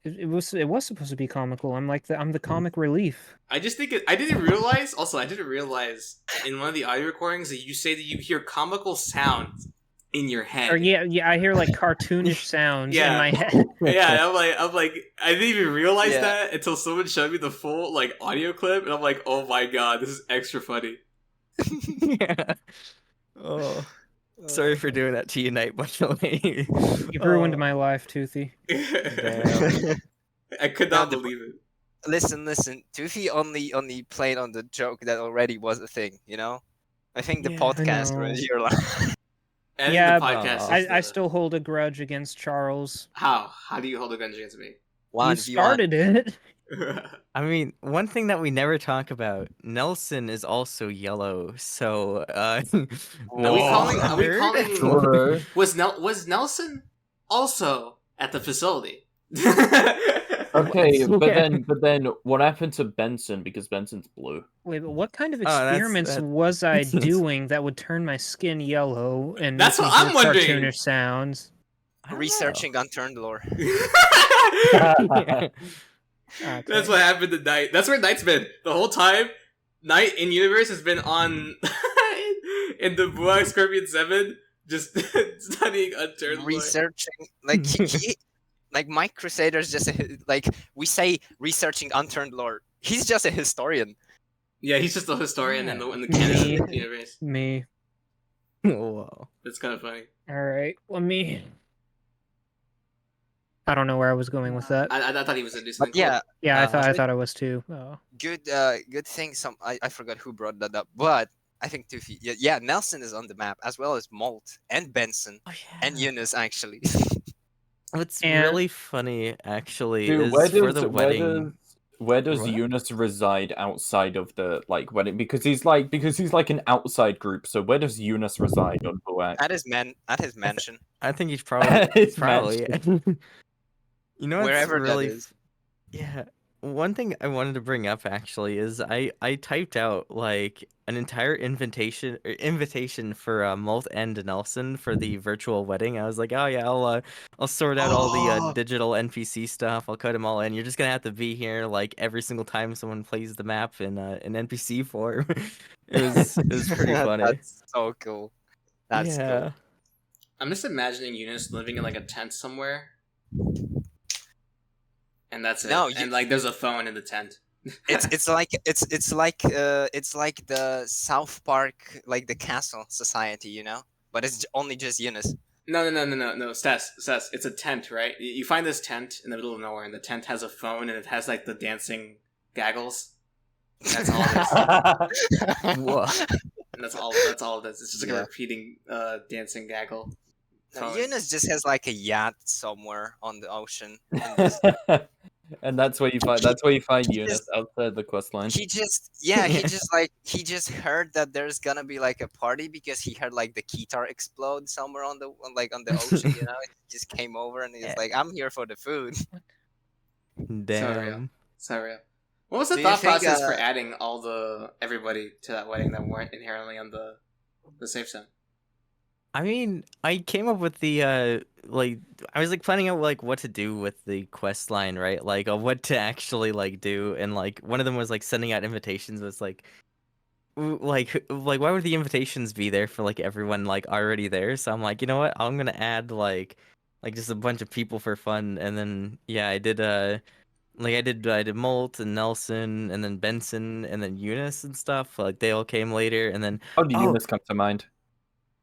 It was supposed to be comical. I'm the comic relief. I just think I didn't realize. Also, I didn't realize in one of the audio recordings that you say that you hear comical sounds in your head. Or yeah, I hear like cartoonish sounds Yeah. in my head. Yeah, I'm like, I didn't even realize Yeah. that until someone showed me the full audio clip, and I'm like, oh my god, this is extra funny. Yeah. Oh. Sorry for doing that to you, Knight, by the way. You've ruined my life, Toothy. Damn. I could not Now the- believe it. Listen. Toothy only played on the joke that already was a thing. I think the Yeah, I podcast know. was your life. Ending Yeah, the podcast. but is I the- still hold a grudge against Charles. How do you hold a gun against me? You started it. I mean, one thing that we never talk about, Nelson is also yellow, so Are we calling Sure. was Nelson also at the facility? Okay, but Yeah. then what happened to Benson because Benson's blue? Wait, but what kind of that's- experiments that- was I doing that would turn my skin yellow and That's make me what I'm hear wondering. cartoonish sounds? I don't know. Researching Unturned lore. Yeah. Okay. That's what happened to Knight. That's where Knight's been the whole time. Knight in universe has been on in the Buak Scorpion 7, just studying Unturned. Researching, like like Mike Crusader's just we say researching Unturned lore. He's just a historian. Yeah, he's just a historian in the Me. canon universe. Me. Whoa. That's kind of funny. All right, let me. I don't know where I was going with that. I thought he was a decent. But yeah, Yeah, I but- thought I was too. Oh. good thing. I forgot who brought that up, but I think Toothy. Yeah, Nelson is on the map as well as Molt and Benson Oh, and Eunice actually. What's And- really funny, actually, Dude, is for the wedding. where does What? Eunice reside outside of the wedding? Because he's like an outside group. So where does Eunice reside on Buak? at his mansion. I think he's probably It's probably. You know what's Wherever that really is. Yeah. One thing I wanted to bring up actually is I typed out like an entire invitation for Molt and Nelson for the virtual wedding. I was like, oh yeah, I'll sort out all the Oh. digital NPC stuff. I'll cut them all in. You're just gonna have to be here like every single time someone plays the map in an NPC form. it was pretty funny. That's so cool. That's yeah. cool. I'm just imagining Eunice living in a tent somewhere, and that's it. No, and there's a phone in the tent. It's like the South Park, like the Castle Society, but it's only just Eunice. No, Stas, it's a tent, right? You find this tent in the middle of nowhere, and the tent has a phone, and it has the dancing gaggles. That's all it is. Whoa. And that's all it is. It's just a Yeah. repeating dancing gaggle. No, phone. Eunice just has like a yacht somewhere on the ocean. And just- And that's where you find Eunice outside the quest line. he just heard that there's gonna be like a party because he heard like the guitar explode somewhere on the ocean. He just came over and he's Yeah. like, I'm here for the food. Damn. Sorry. What was the Do you thought think, process for adding everybody to that wedding that weren't inherently on the safe zone? I mean, I came up with the like I was like planning out like what to do with the quest line, right? Like what to actually like do, and like one of them was like sending out invitations. Was like like why would the invitations be there for like everyone like already there? So I'm like, you know what? I'm gonna add like just a bunch of people for fun, and then yeah, I did like I did Molt and Nelson and then Benson and then Eunice and stuff. Like they all came later, and then How did oh Eunice come to mind?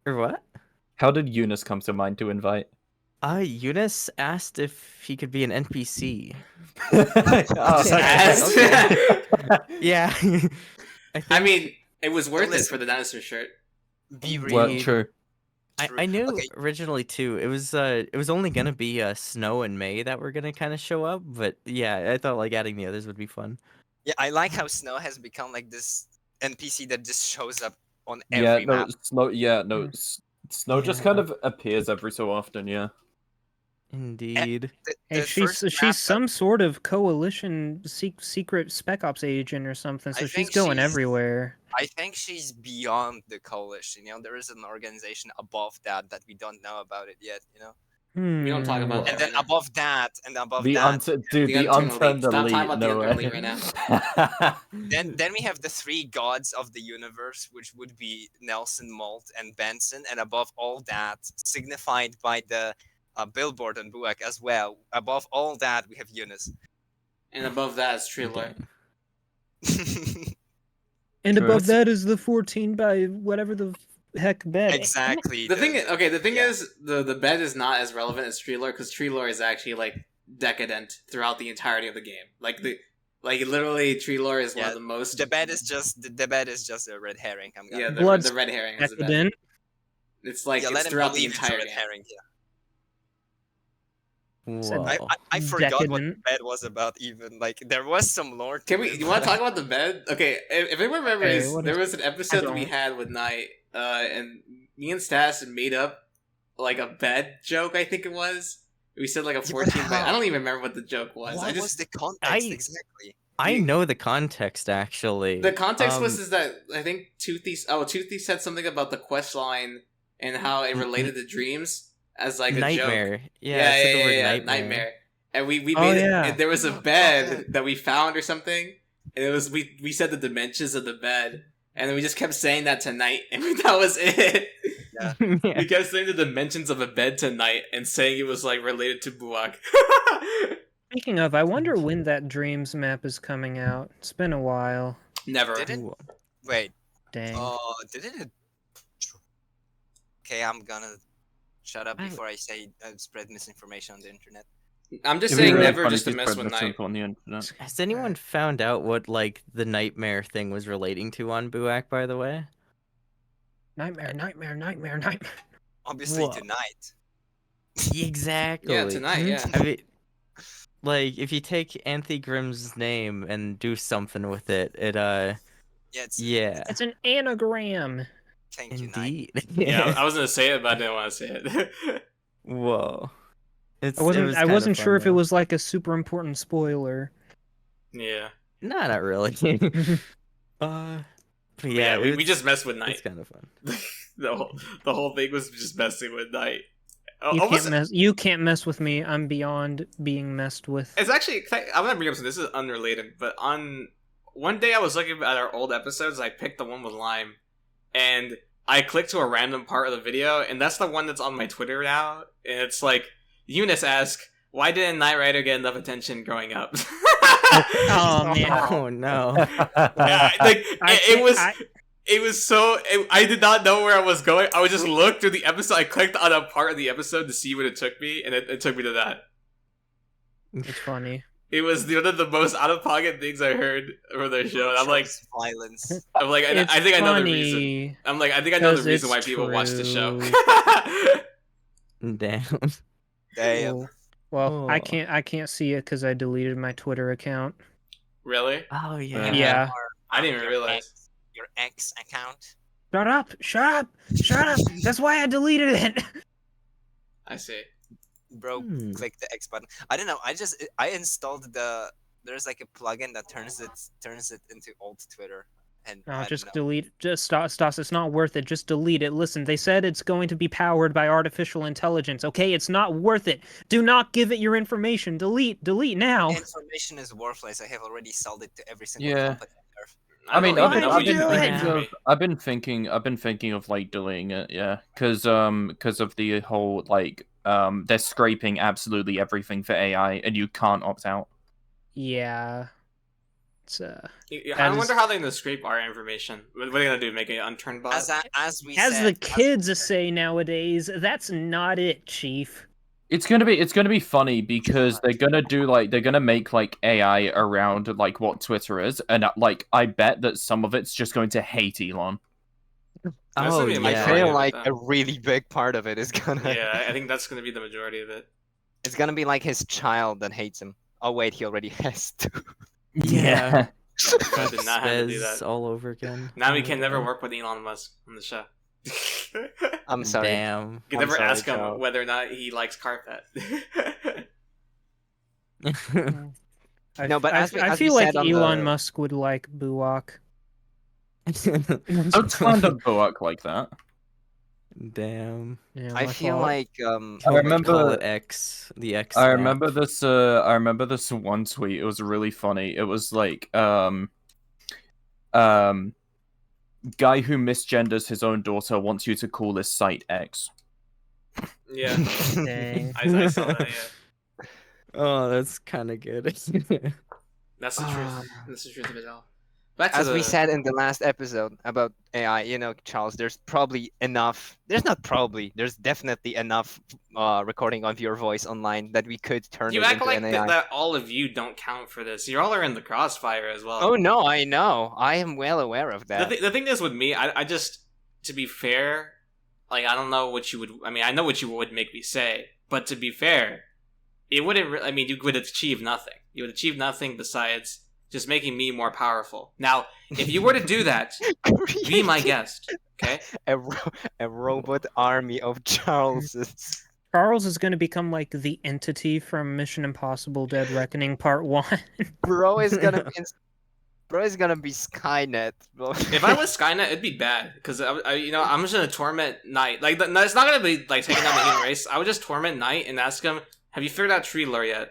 or what? How did Eunice come to mind to invite? Eunice asked if he could be an NPC. Oh, Just okay, asked. okay. Yeah. I think mean, it was worth it listen. for the dinosaur shirt. Be real. Well, Indeed. true. I knew Okay. originally too. It was only gonna be Snow and May that were gonna kind of show up, but yeah, I thought like adding the others would be fun. Yeah, I like how Snow has become like this NPC that just shows up on Yeah, every no, map. Snow. Yeah, no, Mm. Snow just Yeah. kind of appears every so often. Yeah. Indeed. Hey, The first map she's that- some sort of coalition secret spec ops agent or something, so I she's think going she's- everywhere. I think she's beyond the coalition. You know, there is an organization above that we don't know about it yet. You know, We don't talk about Hmm. and that then right now. above that, and above The that, dude, The the Unturned Unturned Elite. Stop Elite. talking about the No Unturned way. Elite right then we have the three gods of the universe, which would be Nelson, Molt, and Benson, and above all that, signified by the billboard on Buak as well. Above all that, we have Eunice. And above that is Tree Lord. And True. above that is the 14 by whatever the heck bed. Exactly. The thing yeah. is, the bed is not as relevant as Tree Lore, because Tree Lore is actually like decadent throughout the entirety of the game. Like literally, Tree Lore is one Yeah, of the most. the bed is just a red herring. I'm gonna. Yeah, Blood's the red herring is the bed. Decadent. It's like yeah, it's let him throughout the believe it's a entire red game. herring. Yeah. Whoa. I forgot what the Decadent. bed was about. Even like there was some lore. Can to we? it, You want but to talk about the bed? Okay, if anyone remembers, Okay, what there is- was an episode that we don't. had with Knight, and me and Stas made up like a bed joke. I think it was. We said like a Yeah, but 14 bed. how? I don't even remember what the joke was. What I just was the context I- exactly? I know the context actually. the context was is that I think Toothy said something about the quest line and how it related to dreams as like a nightmare. joke. Yeah, I said the word nightmare. And we Oh, made yeah. it. And there was a Oh, bed yeah. that we found or something, and it was we said the dimensions of the bed, and then we just kept saying that tonight, and that was it. Yeah. We kept saying the dimensions of a bed tonight and saying it was like related to Buak. Speaking of, I wonder when that Dreams map is coming out. It's been a while. Never. Did it? Ooh. Wait. Dang. Did it? Okay, I'm gonna shut up I- before I say spread misinformation on the internet. I'm just It'd be saying really never funny just to if you mess spread with this Night. info on the internet. Has anyone found out what like the nightmare thing was relating to on Buak, by the way? Nightmare. Obviously Whoa. tonight. Exactly. Yeah, tonight. Yeah. I mean, like if you take Ente Grimm's name and do something with it, Yeah, it's yeah, It's an anagram. thank you, Night. indeed. Yeah, I was gonna say it, but I didn't want to say it. Whoa. It I was wasn't kinda fun, sure if it though. was like a super important spoiler. Yeah. No, not really. But Yeah, we it's- just messed with It's Night. kind of fun. The whole thing was just messing with Night. You can't mess with me. I'm beyond being messed with. It's actually, I'm gonna bring up something. This is unrelated, but on one day I was looking at our old episodes. I picked the one with Lime, and I clicked to a random part of the video, and that's the one that's on my Twitter now. And it's like Eunice asks, "Why didn't Knight Rider get enough attention growing up?" Oh man. Oh no. Yeah, like it was so. I did not know where I was going. I would just look through the episode. I clicked on a part of the episode to see what it took me, and it took me to that. It's funny. It was one of the most out of pocket things I heard from their show. And I'm like, violence. I It's think I know the funny reason. I'm like, I think I know the 'cause reason why it's people watch the show. Damn. Damn. Well, I Oh. can't see it because I deleted my Twitter account. Really? Oh yeah. Yeah. I didn't even Your realize. Your ex account. Shut up! That's why I deleted it. I see. Bro, Hmm. click the X button. I don't know. I installed the there's like a plugin that turns it into old Twitter, and No, I don't just know. delete. Just Stas. It's not worth it. Just delete it. Listen, they said it's going to be powered by artificial intelligence. Okay, it's not worth it. Do not give it your information. Delete. Delete now. Information is worthless. I have already sold it to every single Yeah. company on Earth. I mean, don't Why'd even know you what do it? for me. I've been thinking of like deleting it, yeah, because of the whole like they're scraping absolutely everything for AI, and you can't opt out. Yeah. It's I wonder how they're gonna scrape our information. What are they gonna do? Make an unturned bot? As we as said, the kids say nowadays. That's not it, Chief. It's gonna be funny because they're gonna make like AI around like what Twitter is, and like I bet that some of it's just going to hate Elon. That's Oh gonna be a I yeah. majority feel of it, like though. a really big part of it is gonna. Yeah, I think that's gonna be the majority of it. It's gonna be like his child that hates him. Oh wait, he already has to. Yeah. I did not have to do Spez that. all over again. Now Oh we my can never God. work with Elon Musk on the show. I'm sorry. Damn. You can I'm never sorry, ask him child. whether or not he likes carpet. No, but as we feel like said on Elon the- Musk would like Buak. Don't slander Buak like that. Damn. Yeah, I my feel fault. like I remember- Call it X. The X. I map. remember this. I remember this one tweet. It was really funny. It was like guy who misgenders his own daughter wants you to call this site X. Yeah, Dang. I saw that. Yeah, Oh, that's kind of good. that's the truth. That's the truth of it all. Back to as we the- said in the last episode about AI, you know, Charles, there's probably enough. There's not probably. There's definitely enough recording of your voice online that we could turn you it act into like an AI. that all of you don't count for this. You all are in the crossfire as well. Oh no, I know. I am well aware of that. The thing is with me, I just, to be fair, like, I don't know what you would, I mean, I know what you would make me say, but to be fair, it wouldn't, I mean, you would achieve nothing. You would achieve nothing besides just making me more powerful. Now, if you were to do that, be my guest, okay? A robot army of Charleses. Charles is going to become like the entity from Mission Impossible: Dead Reckoning Part 1. Bro is gonna be Skynet. Bro. If I was Skynet, it'd be bad, because, you know, I'm just gonna torment Knight. Like, it's not gonna be, like, taking down the human race. I would just torment Knight and ask him, have you figured out tree lore yet?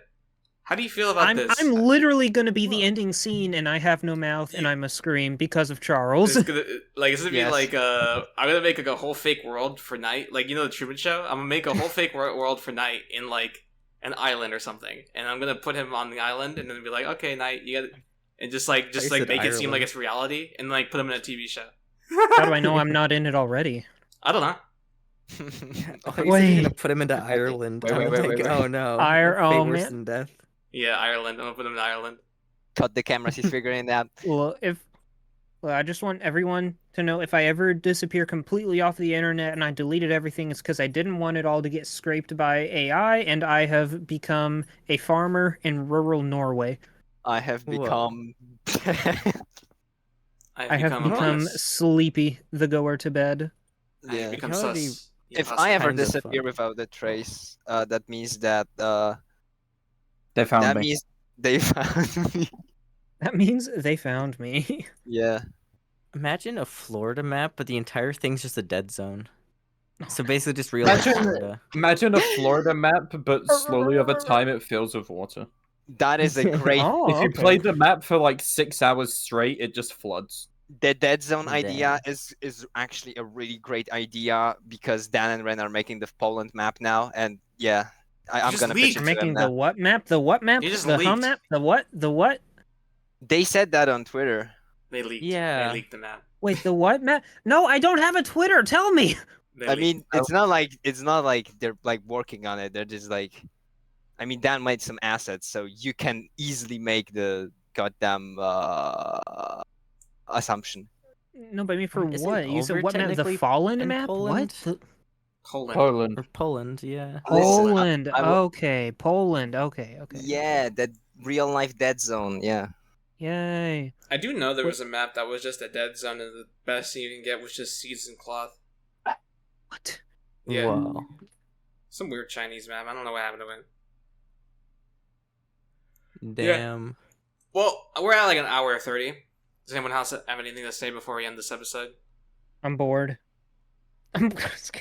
How do you feel about this? I'm literally going to be the ending scene, and I have no mouth, and I must scream because of Charles. It's gonna be Yes. like I'm gonna make like a whole fake world for Night, like, you know, the Truman Show. I'm gonna make a whole fake world for Night in like an island or something, and I'm gonna put him on the island, and then be like, okay, Night, you got, and just I said make it seem like Ireland. it's reality, and like put him in a TV show. How do I know I'm not in it already? I don't know. Oh, you're Wait. gonna put him into Ireland. Wait, I'm wait, like, wait. oh no. Oh, Fate worse man. than death. Yeah, Ireland. I'm gonna put him in Ireland. Cut the cameras. He's figuring it out. Well, I just want everyone to know, if I ever disappear completely off the internet and I deleted everything, it's because I didn't want it all to get scraped by AI, and I have become a farmer in rural Norway. I have Whoa. become. I have become homeless. Sleepy, the goer to bed. I have Yeah. become You already- sus. If Yeah, I ever kind of disappear fun. without a trace, that means that They found that me. means they found me. That means they found me. Yeah. Imagine a Florida map, but the entire thing's just a dead zone. So basically, just real life Imagine- Florida. Imagine a Florida map, but slowly over time it fills with water. That is a great. Oh, If you okay. play the map for like 6 hours straight, it just floods. The dead zone idea Damn. is actually a really great idea, because Dan and Ren are making the Poland map now, and yeah, I'm just gonna pitch leaked. it We're to them making the now. what map? The what map? You just The leaked. hum map? The what? The what? They said that on Twitter. They leaked. Yeah. They leaked the map. Wait, the what map? No, I don't have a Twitter. Tell me. They I leaked. mean, it's not like they're like working on it. They're just like, I mean, Dan made some assets, so you can easily make the goddamn assumption. No, but I mean, for Isn't what? You said Over what map? The technically Fallen in map? Poland? What? The... Poland. Poland. Or Poland, yeah. Listen, Poland. I will- Okay, Poland. Okay. Yeah, that real life dead zone. Yeah. Yay. I do know there was a map that was just a dead zone, and the best thing you can get was just seeds and cloth. What? Yeah. Whoa. Some weird Chinese map. I don't know what happened to it. Damn. Well, we're at like an hour 30. Does anyone else have anything to say before we end this episode? I'm bored. I'm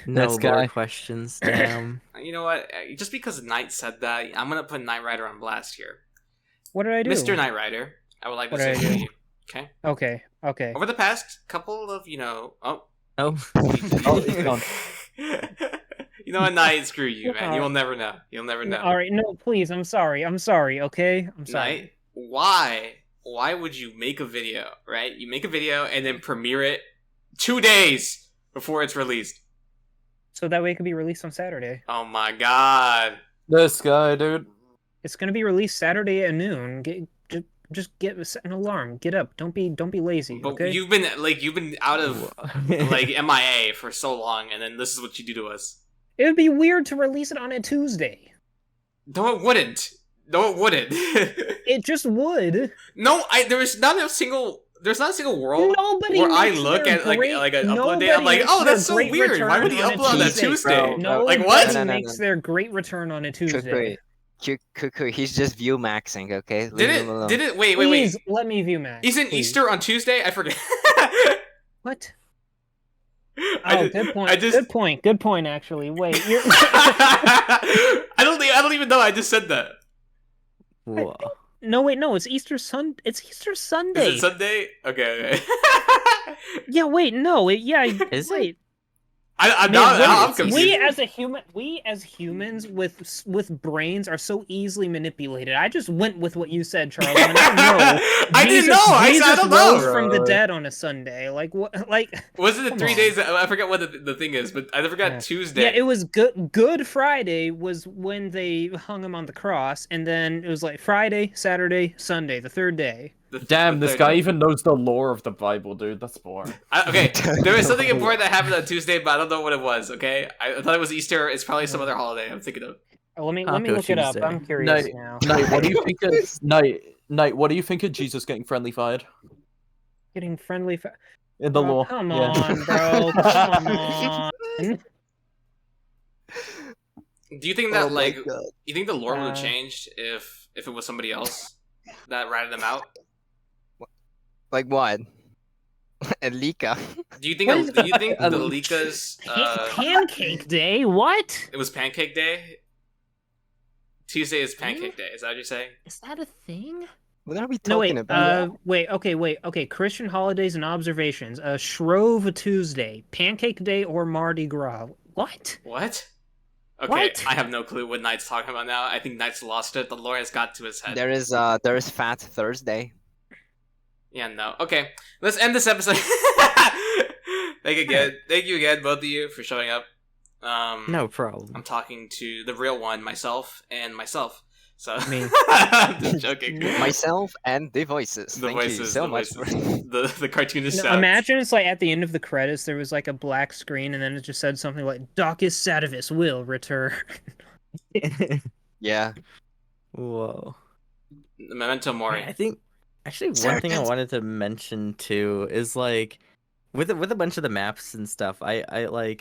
No This lore guy. questions. Damn. You know what? Just because Knight said that, I'm gonna put Knight Rider on blast here. What did I do? Mr. Knight Rider, I would like to What say did I to do? you. Okay. Okay. Over the past couple of, oh. Oh. Oh, he's gone. You know what, Knight? Screw you, man. You'll never know. You'll never know. All right, no, please. I'm sorry. Okay, I'm sorry. Knight, why? Why would you make a video, right? You make a video and then premiere it 2 days before it's released. So that way it could be released on Saturday. Oh my god. This guy, dude. It's gonna be released Saturday at noon. Just set an alarm. Get up. Don't be lazy. But Okay. you've been out of like MIA for so long, and then this is what you do to us. It would be weird to release it on a Tuesday. No, it wouldn't. No, it wouldn't. It just would. No, there's not a single world Nobody where I makes look their at like great- an upload nobody date. I'm like, makes oh, that's their so great weird. Why would he return upload on on a a Tuesday? Bro. Nobody Like what? No, no, makes their great return on a Tuesday. Cuckoo, he's just view maxing, okay? Did Leave him alone. it? Wait. Please let me view Max. Isn't please. Easter on Tuesday? I forget. What? I Oh, just- good point. I just- Good point. Actually, wait. You're... I don't even know. I just said that. Whoa. No, wait, no. It's Easter It's Easter Sunday. Is it Sunday? Okay. Yeah, wait, no. Is it? Wait. I'm Man, I'm confused. we as humans with brains are so easily manipulated. I just went with what you said, Charles. And I know. I didn't know. I Jesus don't rose know. from the dead on a Sunday. Like what? Like Was it the Come 3 on. days? I forget what the thing is, but I forgot Yeah. Tuesday. yeah, it was Good Friday was when they hung him on the cross, and then it was like Friday, Saturday, Sunday, the third day. Damn, the this third guy day. even knows the lore of the Bible, dude. That's boring. Okay, there was something important that happened on Tuesday, but I don't know what it was. Okay, I thought it was Easter. It's probably some other holiday I'm thinking of. Let me Taco look it up. Tuesday. I'm curious now. Knight, what do you think of Knight, what do you think of Jesus getting friendly fired? Getting friendly. In the Oh, law. come yeah. on, bro. Come on. Do you think that Oh my like God. you think the lore would have Uh, changed if it was somebody else that ratted them out? Like what? Elika. Do you think What is- the Lika's Pancake Day? What? it was Pancake Day? Tuesday is Pancake Day. Is that what you're saying? Is that a thing? What are we No, talking wait. about? Wait. Okay. Christian holidays and observations. Shrove Tuesday, Pancake Day, or Mardi Gras. What? What? Okay, What? I have no clue what Knight's talking about now. I think Knight's lost it. The lore has got to his head. There is Fat Thursday. Yeah, no. Okay, let's end this episode. Thank you again, both of you, for showing up. No problem. I'm talking to the real one, myself. So Me. I'm just joking. Myself and the voices. The Thank you voices, so the much. voices. the cartoonist No, sounds. imagine it's like at the end of the credits there was like a black screen and then it just said something like Docus Sativus will return. Yeah. Whoa. Memento Mori. I think actually one thing I wanted to mention too is like with a bunch of the maps and stuff. I like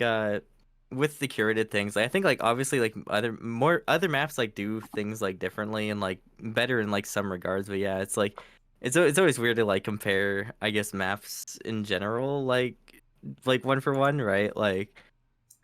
with the curated things. I think like obviously like other maps like do things like differently and like better in like some regards. But yeah, it's like it's always weird to like compare I guess maps in general like one for one, right? Like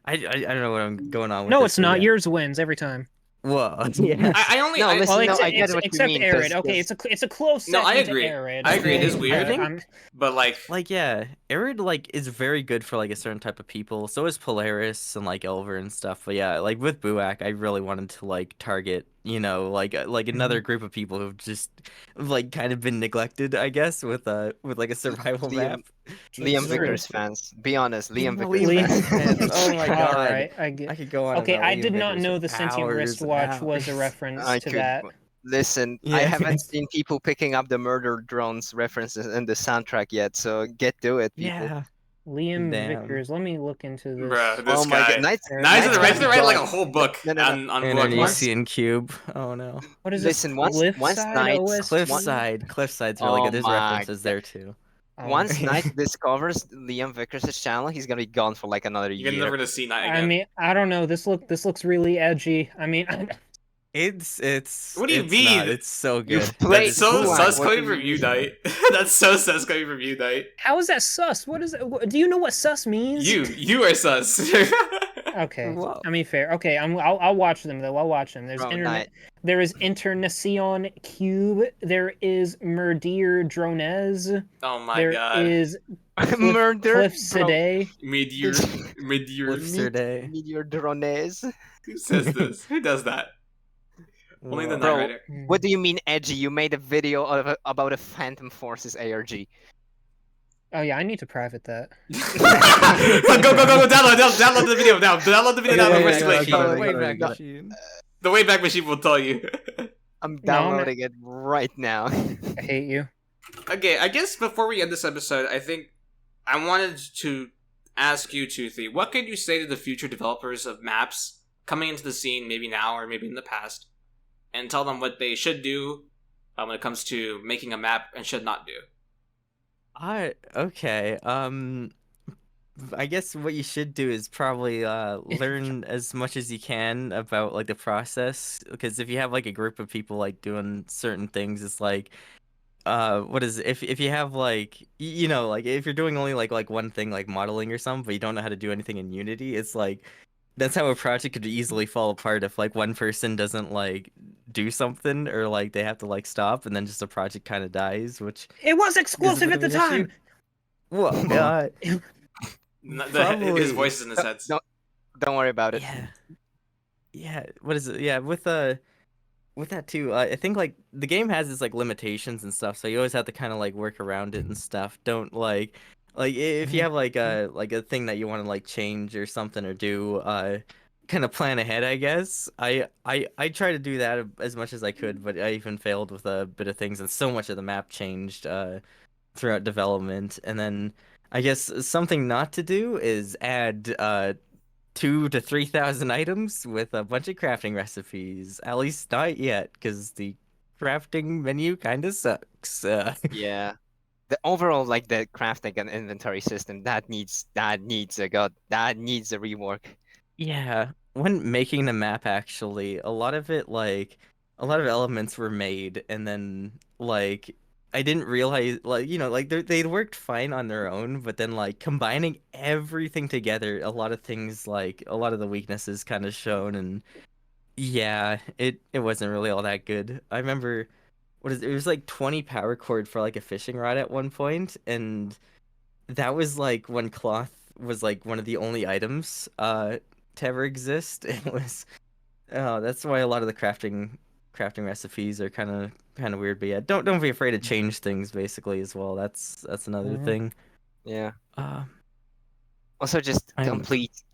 I don't know what I'm going on with. No, this, it's but not. yeah. Yours wins every time. Whoa. Yeah. I only. No, I, listen, Well, no, except, I get what you except mean, Arid. 'cause- Okay, it's a close. No, I second to agree. Arid. I agree, it is Okay, weird. I'm- but Like yeah, Arid like is very good for like a certain type of people. So is Polaris and like Elver and stuff. But yeah, like with Buak, I really wanted to like target like another group of people who've just like kind of been neglected, I guess, with like a survival Liam- map. Liam True. Vickers fans. Be honest, Liam Yeah, Vickers Liam fans. fans. Oh my god. Alright, I I get. could go on. Okay, about I Liam did not Vickers know for the sentient hours wristwatch and was a hours. reference I to could that. listen. I Yeah. haven't seen people picking up the murder drones references in the soundtrack yet, so get to it, people. Yeah. Liam Damn. Vickers. Let me look into this. Bruh, this Oh my guy. god, Knights, Knights of the Knights Right, gotta like be a whole book No, no, no. on And Buak. an once- Elysian cube. Oh no. What is Listen, this? once Knights- Cliffside's really Oh good. There's my references there too. Oh, Once Knight discovers Liam Vickers' channel, he's gonna be gone for like another You're year. never gonna see Knight again. I mean, I don't know. This looks really edgy. I mean, It's What do you it's mean? not. It's so good. You've played That's so Buak, sus what coming do from you you, mean? Knight. That's so sus coming from you, Knight. How is that sus? What is it? Do you know what sus means? You are sus. Okay. Whoa. I mean, fair. Okay, I'll watch them though. I'll watch them. There's Bro, internet. There is Internacion Cube. There is Murdir Dronez. Oh my There god. is Murder, Cliff bro. Sade. Meteor. Flipster Day. Meteor Drones. Who says this? Who does that? Only the Whoa. Knight Bro, Rider. What do you mean edgy? You made a video about a Phantom Forces ARG. Oh yeah, I need to private that. Go! Download the video now. Download the video now. Yeah, Press yeah, click. yeah, Way yeah, back yeah. machine. The Wayback Machine will tell you. I'm No, I'm not- downloading it right now. I hate you. Okay, I guess before we end this episode, I think I wanted to ask you, Toothy, what could you say to the future developers of maps coming into the scene, maybe now or maybe in the past, and tell them what they should do when it comes to making a map and should not do? Okay. I guess what you should do is probably learn as much as you can about like the process, because if you have like a group of people like doing certain things, it's like what is it? If you have like you know, like if you're doing only like one thing like modeling or something, but you don't know how to do anything in Unity, it's like that's how a project could easily fall apart if like one person doesn't like do something, or like they have to like stop, and then just the project kind of dies, which It was is a exclusive bit at of the an issue. time. Well, His Probably. voice is in his head. Don't worry about it. yeah. What is it? Yeah, with that too, I think like the game has its like limitations and stuff, so you always have to kind of like work around it and stuff. Don't like if you have like a thing that you want to like change or something or do, kind of plan ahead, I guess. I try to do that as much as I could, but I even failed with a bit of things, and so much of the map changed throughout development. And then I guess something not to do is add 2 to 3,000 items with a bunch of crafting recipes. At least not yet, because the crafting menu kind of sucks. Yeah. The overall like the crafting and inventory system that needs a rework. Yeah, when making the map, actually, a lot of it, like, a lot of elements were made, and then, like, I didn't realize, like, you know, like, they worked fine on their own, but then, like, combining everything together, a lot of things, like, a lot of the weaknesses kind of shown, and yeah, it wasn't really all that good. I remember, it was like 20 power cord for, like, a fishing rod at one point, and that was, like, when cloth was, like, one of the only items, to ever exist. It was that's why a lot of the crafting recipes are kind of weird. But yeah, don't be afraid to change things basically as well. That's another thing. Yeah. Uh, Also, just I'm-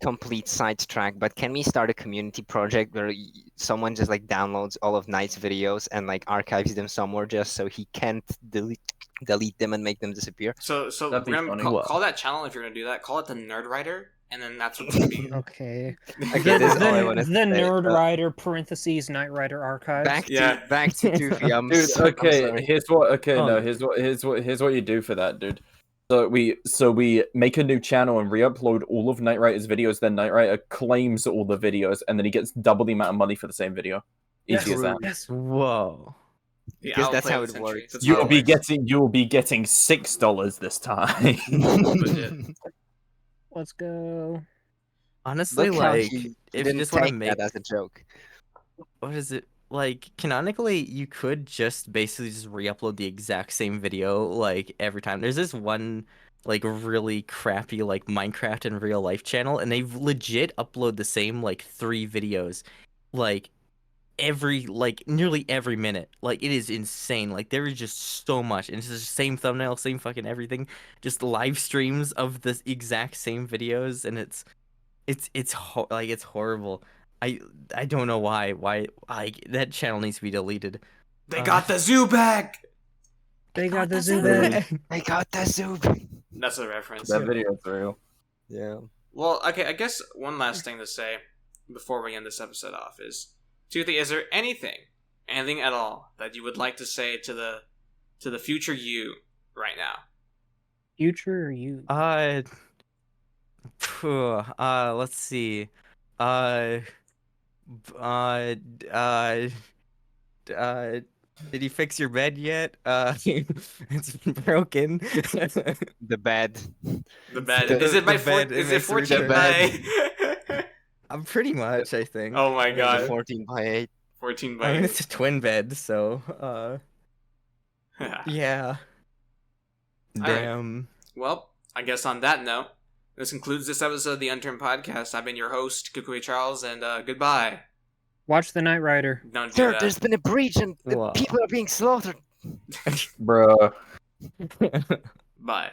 complete sidetrack. But can we start a community project where someone just like downloads all of Knight's videos and like archives them somewhere just so he can't delete them and make them disappear? So That'd be we're gonna funny. call that channel, if you're gonna do that, call it the Nerd Rider, and then that's what's gonna be. Okay. Okay, this is all I wanted The to say. Nerd Rider parentheses Knight Rider archives. Back to Yeah. Toothy. I'm Dude, so- I'm okay, sorry. here's what. Okay, Oh. no, here's what you do for that, dude. So we make a new channel and re-upload all of Knight Rider's videos. Then Knight Rider claims all the videos, and then he gets double the amount of money for the same video. Easy as that. Yes. Whoa. Because that's how it works. That's how You'll it be works. getting $6 this time. Legit. Let's go. Honestly, Look how like he if you didn't just want to take make that as a joke. what is it? Like, canonically, you could just basically just re-upload the exact same video, like, every time. There's this one, like, really crappy, like, Minecraft in real life channel, and they've legit upload the same, like, 3 videos, like, nearly every minute. Like, it is insane. Like, there is just so much, and it's just the same thumbnail, same fucking everything, just live streams of the exact same videos, and it's horrible. I don't know why that channel needs to be deleted. They got the zoo back. They got the zoo zoo. bag. I got the soup. That's a reference. That video's real. Yeah. Well, okay, I guess one last thing to say before we end this episode off is, Toothy, is there anything at all that you would like to say to the future you right now? Future or you? Let's see. Uh Uh, did you fix your bed yet? It's broken. The bed. The bed. The- Is it by the bed, it is it makes me 14 the by? I'm pretty much, I think. Oh my The god. 14x8. 14 I mean, by. it's a twin bed, so yeah. All right. Damn. Well, I guess on that note, this concludes this episode of the Unturned Podcast. I've been your host, Kukui Charles, and goodbye. Watch The Knight Rider. Don't do Sir, that. there's been a breach and the Wow. people are being slaughtered. Bruh. Bye.